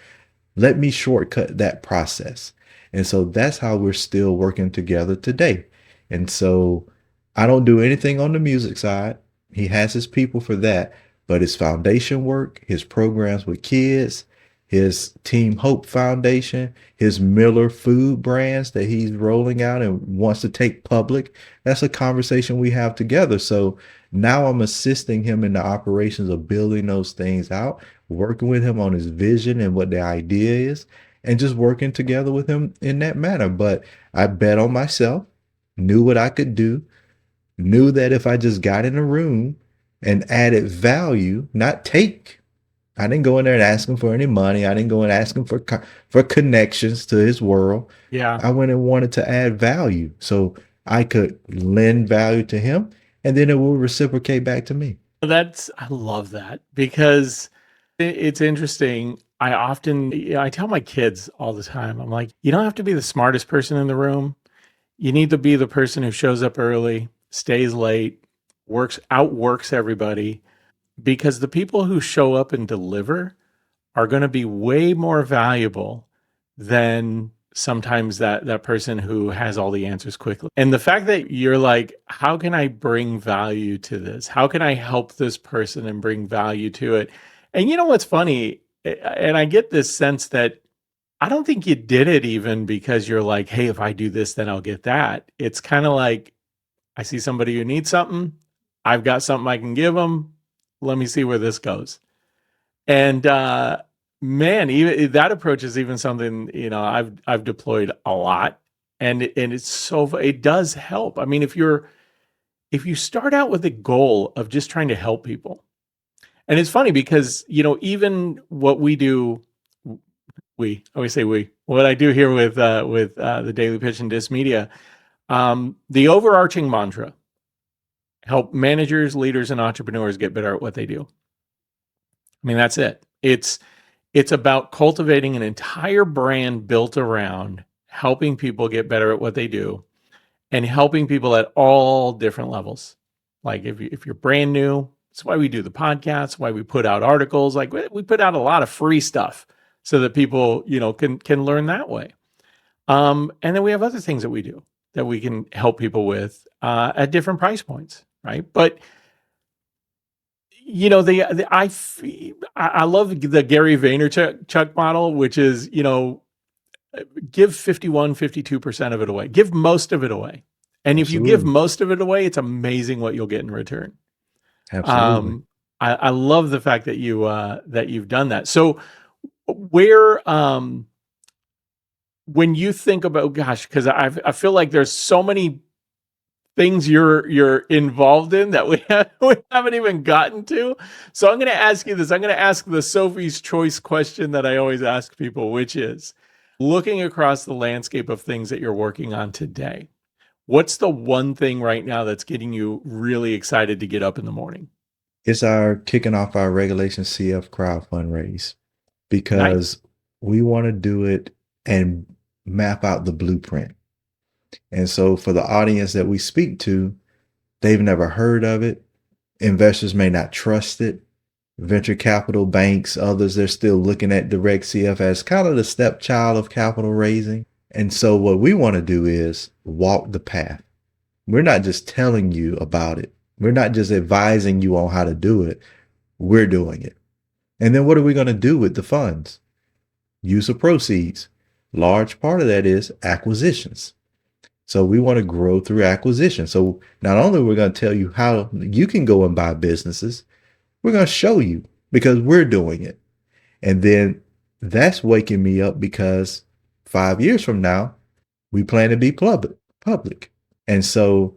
Let me shortcut that process. And so that's how we're still working together today. And so I don't do anything on the music side. He has his people for that, but his foundation work, his programs with kids, his Team Hope Foundation, his Miller food brands that he's rolling out and wants to take public. That's a conversation we have together. So Now I'm assisting him in the operations of building those things out, working with him on his vision and what the idea is, and just working together with him in that manner. But I bet on myself, knew what I could do, knew that if I just got in a room and added value, not take. I didn't go in there and ask him for any money. I didn't go and ask him for connections to his world. Yeah. I went and wanted to add value so I could lend value to him, and then it will reciprocate back to me. I love that because it's interesting. I tell my kids all the time, I'm like, you don't have to be the smartest person in the room. You need to be the person who shows up early, stays late, outworks everybody, because the people who show up and deliver are going to be way more valuable than sometimes that person who has all the answers quickly. And the fact that you're like, how can I bring value to this? How can I help this person and bring value to it? And you know what's funny? And I get this sense that I don't think you did it even because you're like, hey, if I do this, then I'll get that. It's kind of like, I see somebody who needs something. I've got something I can give them. Let me see where this goes. And man, even that approach is even something, I've deployed a lot, and it's it does help. I mean, if you start out with a goal of just trying to help people, and it's funny because even what we do, I always say what I do here with the Daily Pitch and Dis Media, the overarching mantra: help managers, leaders, and entrepreneurs get better at what they do. I mean, that's it. It's about cultivating an entire brand built around helping people get better at what they do and helping people at all different levels. Like if you're brand new, that's why we do the podcast, why we put out articles. Like we put out a lot of free stuff so that people, can learn that way. And then we have other things that we do that we can help people with at different price points, right? But I love the Gary Vaynerchuk model, which is, give 52% of it away, give most of it away. And if you give Absolutely. most of it away, it's amazing what you'll get in return. Absolutely. I love the fact that you've done that. So where, when you think about, gosh, because I feel like there's so many things you're involved in that we haven't even gotten to. So I'm going to ask you this. I'm going to ask the Sophie's Choice question that I always ask people, which is, looking across the landscape of things that you're working on today, what's the one thing right now that's getting you really excited to get up in the morning? It's our kicking off our Regulation CF crowdfund raise Nice. because we want to do it and map out the blueprint. And so for the audience that we speak to, they've never heard of it. Investors may not trust it. Venture capital banks, others, they're still looking at the Reg CF as kind of the stepchild of capital raising. And so what we want to do is walk the path. We're not just telling you about it. We're not just advising you on how to do it. We're doing it. And then what are we going to do with the funds? Use of proceeds. Large part of that is acquisitions. So we want to grow through acquisition. So not only we're going to tell you how you can go and buy businesses, we're going to show you because we're doing it. And then that's waking me up because 5 years from now, we plan to be public. And so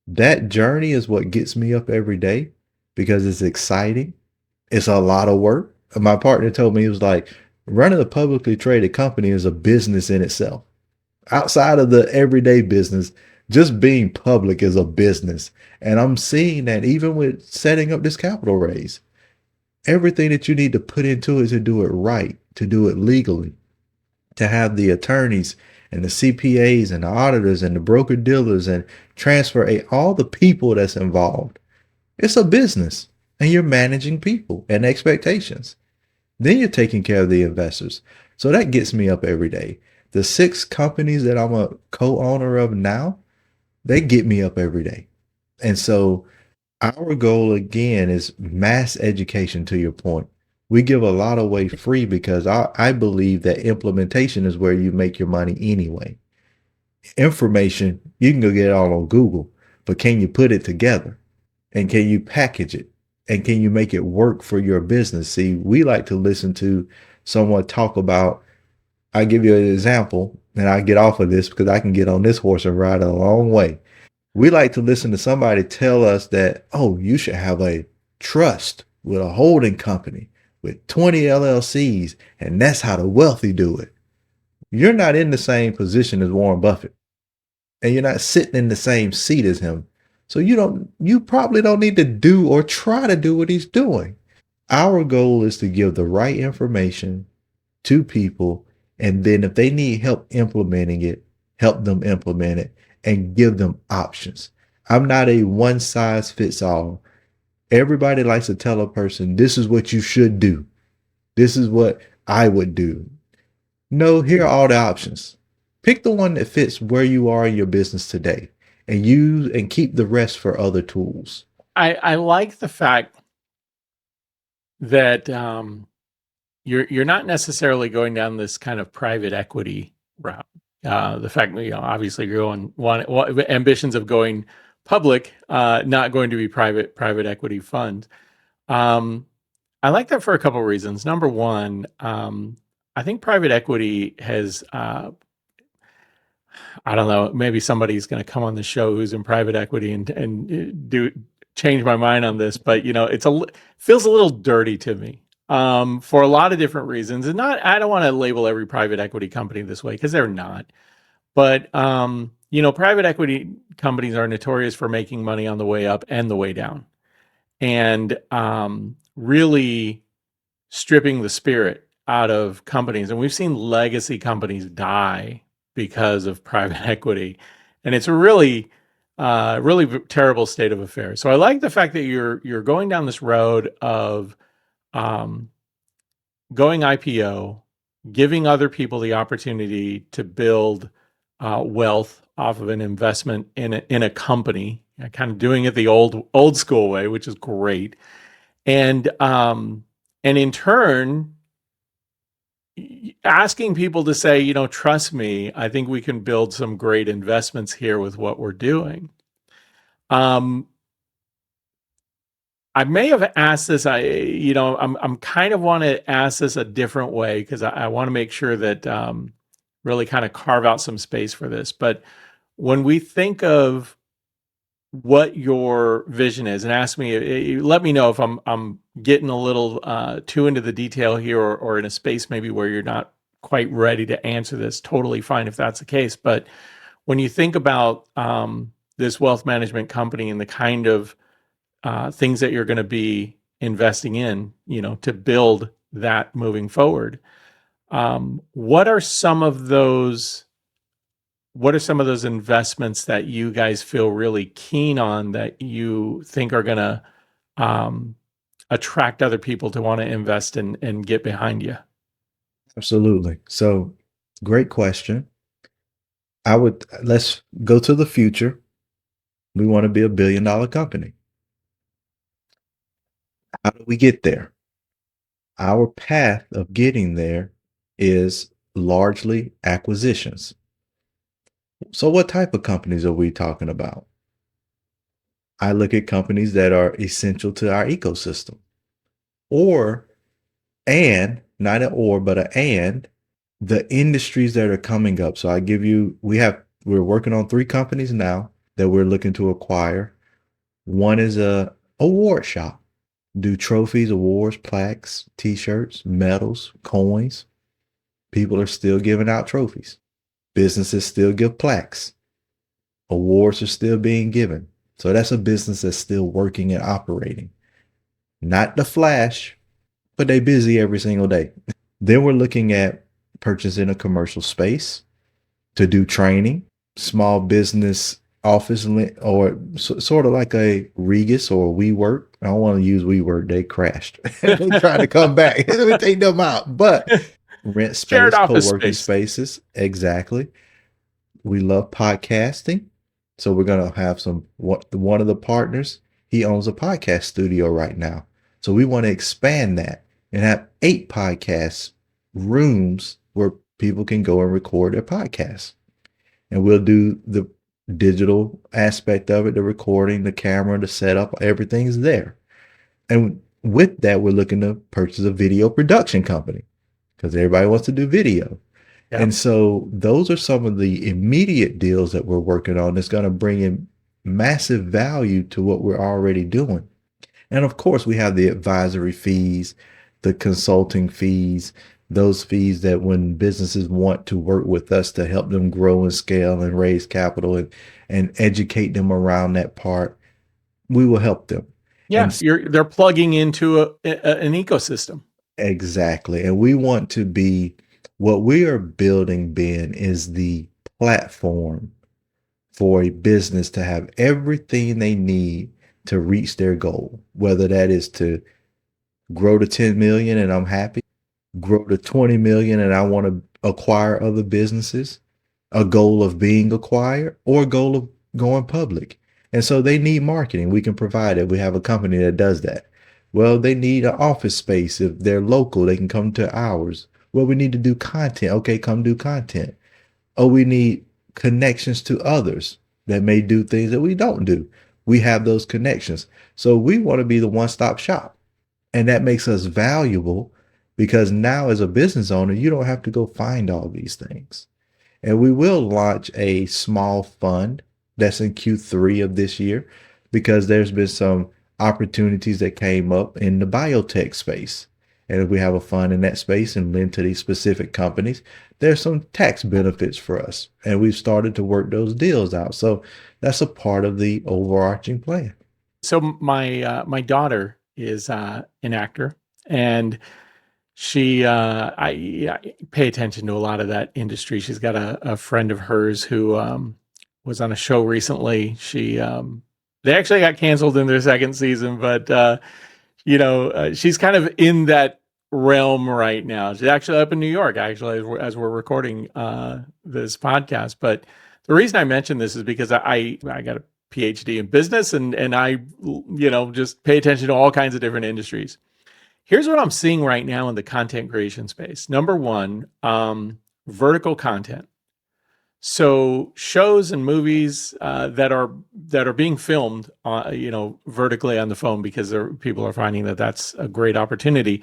that journey is what gets me up every day because it's exciting. It's a lot of work. My partner told me, he was like, running a publicly traded company is a business in itself. Outside of the everyday business, just being public is a business. And I'm seeing that even with setting up this capital raise, everything that you need to put into it to do it right, to do it legally, to have the attorneys and the CPAs and the auditors and the broker dealers and transfer all the people that's involved. It's a business and you're managing people and expectations. Then you're taking care of the investors. So that gets me up every day. The 6 companies that I'm a co-owner of now, they get me up every day. And so our goal again is mass education, to your point. We give a lot away free because I believe that implementation is where you make your money anyway. Information, you can go get it all on Google, but can you put it together? And can you package it? And can you make it work for your business? See, we like to listen to someone talk about, I give you an example, and I get off of this because I can get on this horse and ride a long way. We like to listen to somebody tell us that, oh, you should have a trust with a holding company with 20 LLCs, and that's how the wealthy do it. You're not in the same position as Warren Buffett, and you're not sitting in the same seat as him. So you probably don't need to do or try to do what he's doing. Our goal is to give the right information to people, and then if they need help implementing it, help them implement it and give them options. I'm not a one size fits all. Everybody likes to tell a person, this is what you should do. This is what I would do. No, here are all the options. Pick the one that fits where you are in your business today and use and keep the rest for other tools. I like the fact that you're not necessarily going down this kind of private equity route. The fact that obviously you're going ambitions of going public, not going to be private equity funds. I like that for a couple of reasons. Number one, I think private equity has I don't know, maybe somebody's going to come on the show who's in private equity and do change my mind on this, but feels a little dirty to me for a lot of different reasons. And I don't want to label every private equity company this way because they're not. But private equity companies are notorious for making money on the way up and the way down, and really stripping the spirit out of companies. And we've seen legacy companies die because of private equity. And it's a really terrible state of affairs. So I like the fact that you're going down this road of going IPO, giving other people the opportunity to build wealth off of an investment in a company, kind of doing it the old school way, which is great. And in turn, asking people to say, trust me, I think we can build some great investments here with what we're doing. I may have asked this. I'm kind of want to ask this a different way because I want to make sure that really kind of carve out some space for this. But when we think of what your vision is, and ask me, let me know if I'm getting a little too into the detail here, or in a space maybe where you're not quite ready to answer this. Totally fine if that's the case. But when you think about this wealth management company and the kind of things that you're going to be investing in, to build that moving forward, what are some of those investments that you guys feel really keen on that you think are going to attract other people to want to invest in and get behind you? Absolutely. So, great question. Let's go to the future. We want to be $1 billion company. How do we get there? Our path of getting there is largely acquisitions. So what type of companies are we talking about? I look at companies that are essential to our ecosystem, not an or, but an and, the industries that are coming up. So we're working on 3 companies now that we're looking to acquire. One is a award shop. Do trophies, awards, plaques, t-shirts, medals, coins. People are still giving out trophies. Businesses still give plaques. Awards are still being given. So that's a business that's still working and operating. Not the flash, but they busy every single day. Then we're looking at purchasing a commercial space to do training, small business office, or sort of like a Regus or WeWork. I don't want to use WeWork. They crashed. They trying to come back. Let me take them out. But rent space, Shared office co-working space. Spaces. Exactly. We love podcasting. So we're going to have one of the partners, he owns a podcast studio right now. So we want to expand that and have 8 podcast rooms where people can go and record their podcasts. And we'll do the digital aspect of it, the recording, the camera, the setup, everything's there. And with that, we're looking to purchase a video production company because everybody wants to do video. Yeah. And so those are some of the immediate deals that we're working on that's going to bring in massive value to what we're already doing. And of course, we have the advisory fees, the consulting fees, those fees that when businesses want to work with us to help them grow and scale and raise capital and educate them around that part, we will help them. Yeah, And they're plugging into an ecosystem. exactly. And we want to be what we are building, Ben, is the platform for a business to have everything they need to reach their goal, whether that is to grow to 10 million and I'm happy, grow to 20 million and I want to acquire other businesses, a goal of being acquired or a goal of going public. And so they need marketing. We can provide it. We have a company that does that. Well, they need an office space. If they're local, they can come to ours. Well, we need to do content. Okay, come do content. Oh, we need connections to others that may do things that we don't do. We have those connections. So we want to be the one-stop shop. And that makes us valuable because now as a business owner, you don't have to go find all these things. And we will launch a small fund that's in Q3 of this year because there's been some opportunities that came up in the biotech space. And if we have a fund in that space and lend to these specific companies, there's some tax benefits for us. And we've started to work those deals out. So that's a part of the overarching plan. So my daughter is an actor, and I pay attention to a lot of that industry. She's got a friend of hers who was on a show recently. They actually got canceled in their second season, but she's kind of in that realm right now. She's actually up in New York, actually, as we're recording this podcast. But the reason I mention this is because I got a PhD in business, and I just pay attention to all kinds of different industries. Here's what I'm seeing right now in the content creation space. Number one, vertical content. So shows and movies that are being filmed, vertically on the phone because people are finding that that's a great opportunity.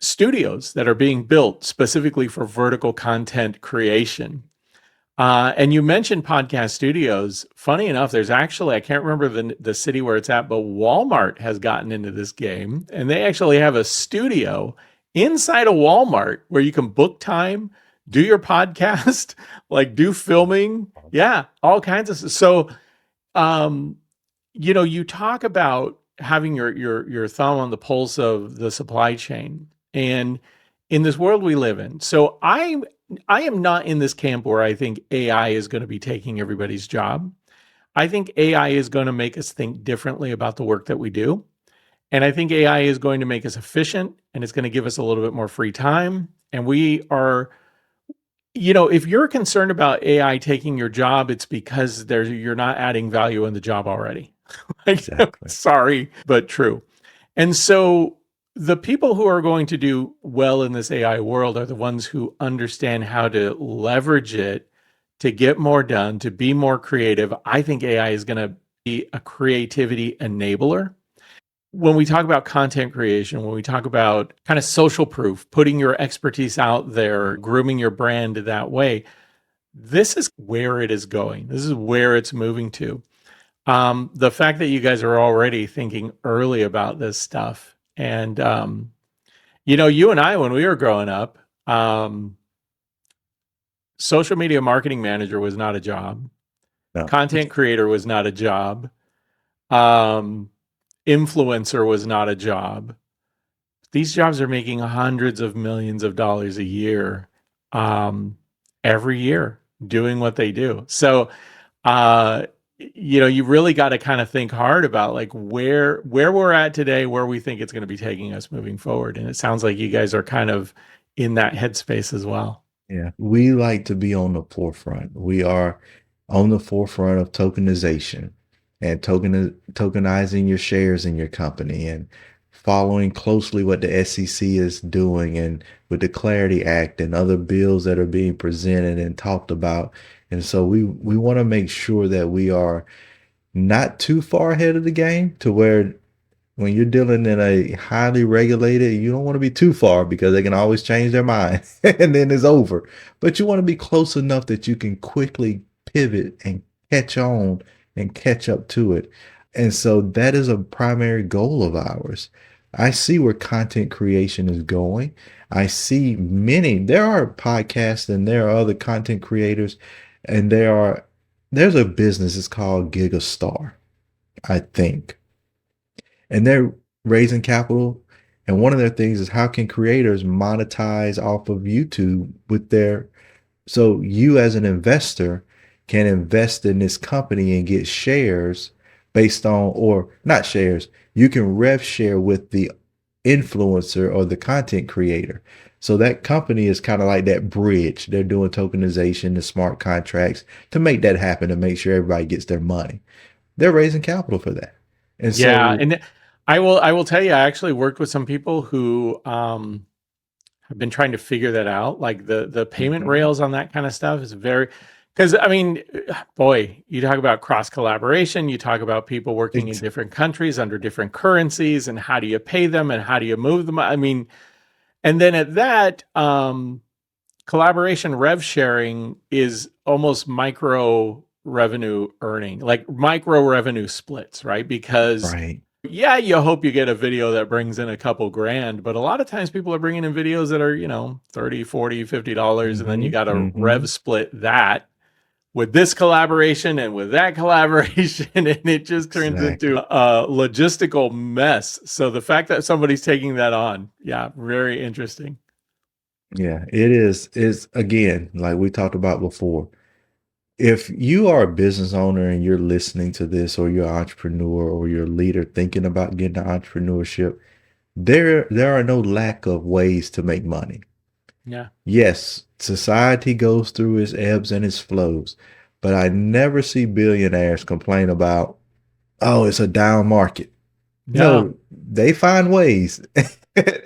Studios that are being built specifically for vertical content creation. And you mentioned podcast studios. Funny enough, there's actually, I can't remember the city where it's at, but Walmart has gotten into this game, and they actually have a studio inside a Walmart where you can book time, do your podcast, like do filming. Yeah, all kinds of stuff. So, you talk about having your thumb on the pulse of the supply chain, and in this world we live in. So I am not in this camp where I think AI is going to be taking everybody's job. I think AI is going to make us think differently about the work that we do. And I think AI is going to make us efficient, and it's going to give us a little bit more free time. And we are, if you're concerned about AI taking your job, it's because you're not adding value in the job already. Exactly. Sorry, but true. And so the people who are going to do well in this AI world are the ones who understand how to leverage it to get more done, to be more creative. I think AI is going to be a creativity enabler. When we talk about content creation, when we talk about kind of social proof, putting your expertise out there, grooming your brand that way, this is where it is going. This is where it's moving to. The fact that you guys are already thinking early about this stuff. And, you and I, when we were growing up, social media marketing manager was not a job. No. Content creator was not a job. Influencer was not a job. These jobs are making hundreds of millions of dollars a year, every year doing what they do. So, you really got to kind of think hard about like where we're at today, where we think it's going to be taking us moving forward. And it sounds like you guys are kind of in that headspace as well. Yeah, we like to be on the forefront. We are on the forefront of tokenization and tokenizing your shares in your company and following closely what the SEC is doing and with the Clarity Act and other bills that are being presented and talked about And so we want to make sure that we are not too far ahead of the game to where when you're dealing in a highly regulated, you don't want to be too far because they can always change their mind and then it's over. But you want to be close enough that you can quickly pivot and catch on and catch up to it. And so that is a primary goal of ours. I see where content creation is going. I see there are podcasts and there are other content creators, and there's a business, it's called Gigastar, I think, and they're raising capital. And one of their things is how can creators monetize off of YouTube with so you as an investor can invest in this company and get shares based on, or not shares, you can rev share with the influencer or the content creator. So that company is kind of like that bridge. They're doing tokenization, the smart contracts to make that happen and make sure everybody gets their money. They're raising capital for that. And Yeah, so and I will tell you, I actually worked with some people who have been trying to figure that out. Like the payment mhm, rails on that kind of stuff is very, because I mean, boy, you talk about cross collaboration, you talk about people working in ex- different countries under different currencies, and how do you pay them and how do you move them? I mean, and then at that, collaboration rev sharing is almost micro revenue earning, like micro revenue splits, right? Because right. yeah, you hope you get a video that brings in a couple grand, but a lot of times people are bringing in videos that are, 30, 40, $50, and then you Hmm. got to rev Hmm. split that with this collaboration and with that collaboration, and it just turns into Exactly. a logistical mess. So the fact that somebody's taking that on, yeah, very interesting. Yeah, it is. It's again, like we talked about before. If you are a business owner and you're listening to this, or you're an entrepreneur or you're a leader thinking about getting into entrepreneurship, there are no lack of ways to make money. Yeah. Yes, society goes through its ebbs and its flows, but I never see billionaires complain about, oh, it's a down market. No. No, they find ways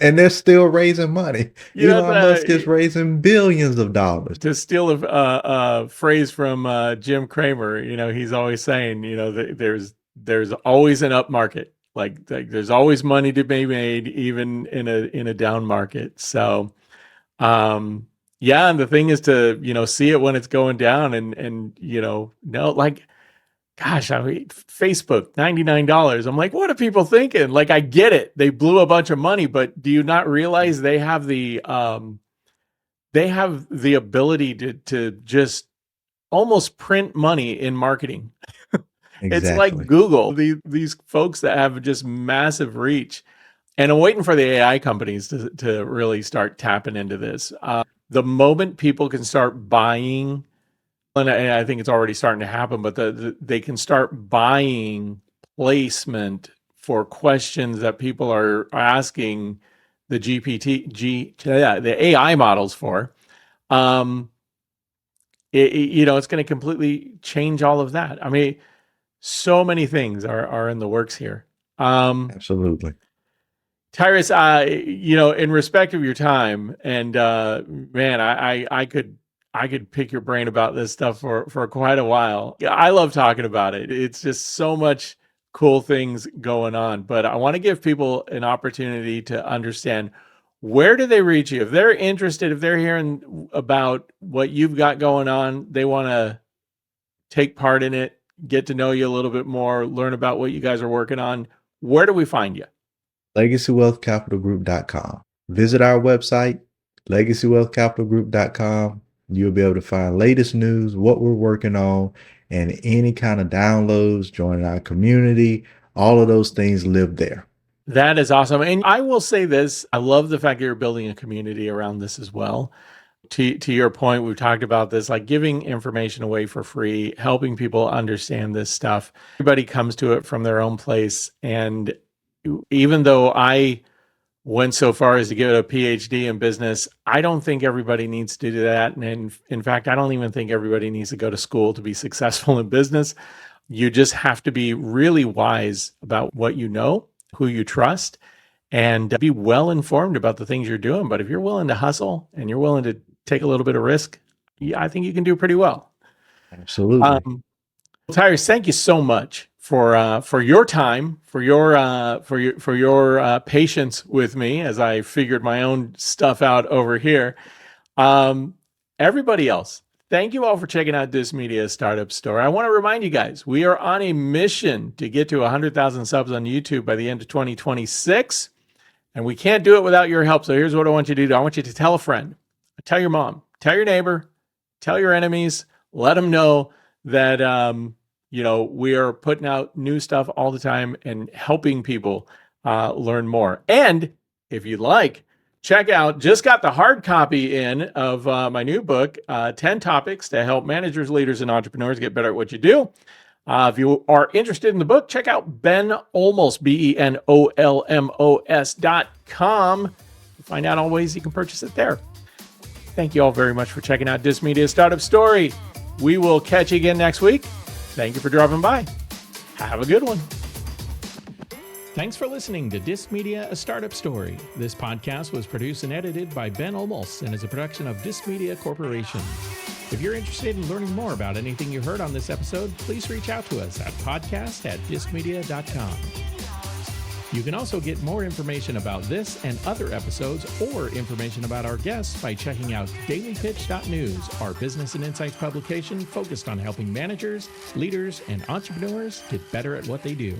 and they're still raising money. Elon Musk is raising billions of dollars. To steal a phrase from Jim Cramer, he's always saying, that there's always an up market. Like there's always money to be made, even in a down market. So, yeah, and the thing is to see it when it's going down, and no, like, gosh, I mean, Facebook $99. I'm like, what are people thinking? Like, I get it, they blew a bunch of money, but do you not realize they have the ability to just almost print money in marketing. It's like Exactly. Google, these folks that have just massive reach. And I'm waiting for the AI companies to really start tapping into this. The moment people can start buying, and I think it's already starting to happen, but they can start buying placement for questions that people are asking the the AI models for. Um, it's going to completely change all of that. I mean, so many things are in the works here. Absolutely. Tyrus, in respect of your time, and man, I could pick your brain about this stuff for quite a while. Yeah, I love talking about it. It's just so much cool things going on. But I want to give people an opportunity to understand, where do they reach you if they're interested, if they're hearing about what you've got going on, they want to take part in it, get to know you a little bit more, learn about what you guys are working on. Where do we find you? LegacyWealthCapitalGroup.com. Visit our website, LegacyWealthCapitalGroup.com. You'll be able to find latest news, what we're working on, and any kind of downloads, joining our community. All of those things live there. That is awesome. And I will say this, I love the fact that you're building a community around this as well. To your point, we've talked about this, like giving information away for free, helping people understand this stuff. Everybody comes to it from their own place. And even though I went so far as to get a PhD in business, I don't think everybody needs to do that. And in fact, I don't even think everybody needs to go to school to be successful in business. You just have to be really wise about what you know, who you trust, and be well informed about the things you're doing. But if you're willing to hustle and you're willing to take a little bit of risk, yeah, I think you can do pretty well. Absolutely. Tyrus, thank you so much for your time, for your patience with me as I figured my own stuff out over here. Everybody else, thank you all for checking out This Media Startup Story. I want to remind you guys, we are on a mission to get to 100,000 subs on YouTube by the end of 2026, and we can't do it without your help. So here's what I want you to do. I want you to tell a friend, tell your mom, tell your neighbor, tell your enemies, let them know that we are putting out new stuff all the time and helping people learn more. And if you'd like, check out, just got the hard copy in of my new book, 10 Topics to Help Managers, Leaders, and Entrepreneurs Get Better at What You Do. If you are interested in the book, check out Ben Olmos, BENOLMOS.com. Find out all ways you can purchase it there. Thank you all very much for checking out This Media Startup Story. We will catch you again next week. Thank you for dropping by. Have a good one. Thanks for listening to Dis Media, a Startup Story. This podcast was produced and edited by Ben Olmos and is a production of Dis Media Corporation. If you're interested in learning more about anything you heard on this episode, please reach out to us at podcast@discmedia.com. You can also get more information about this and other episodes or information about our guests by checking out dailypitch.news, our business and insights publication focused on helping managers, leaders, and entrepreneurs get better at what they do.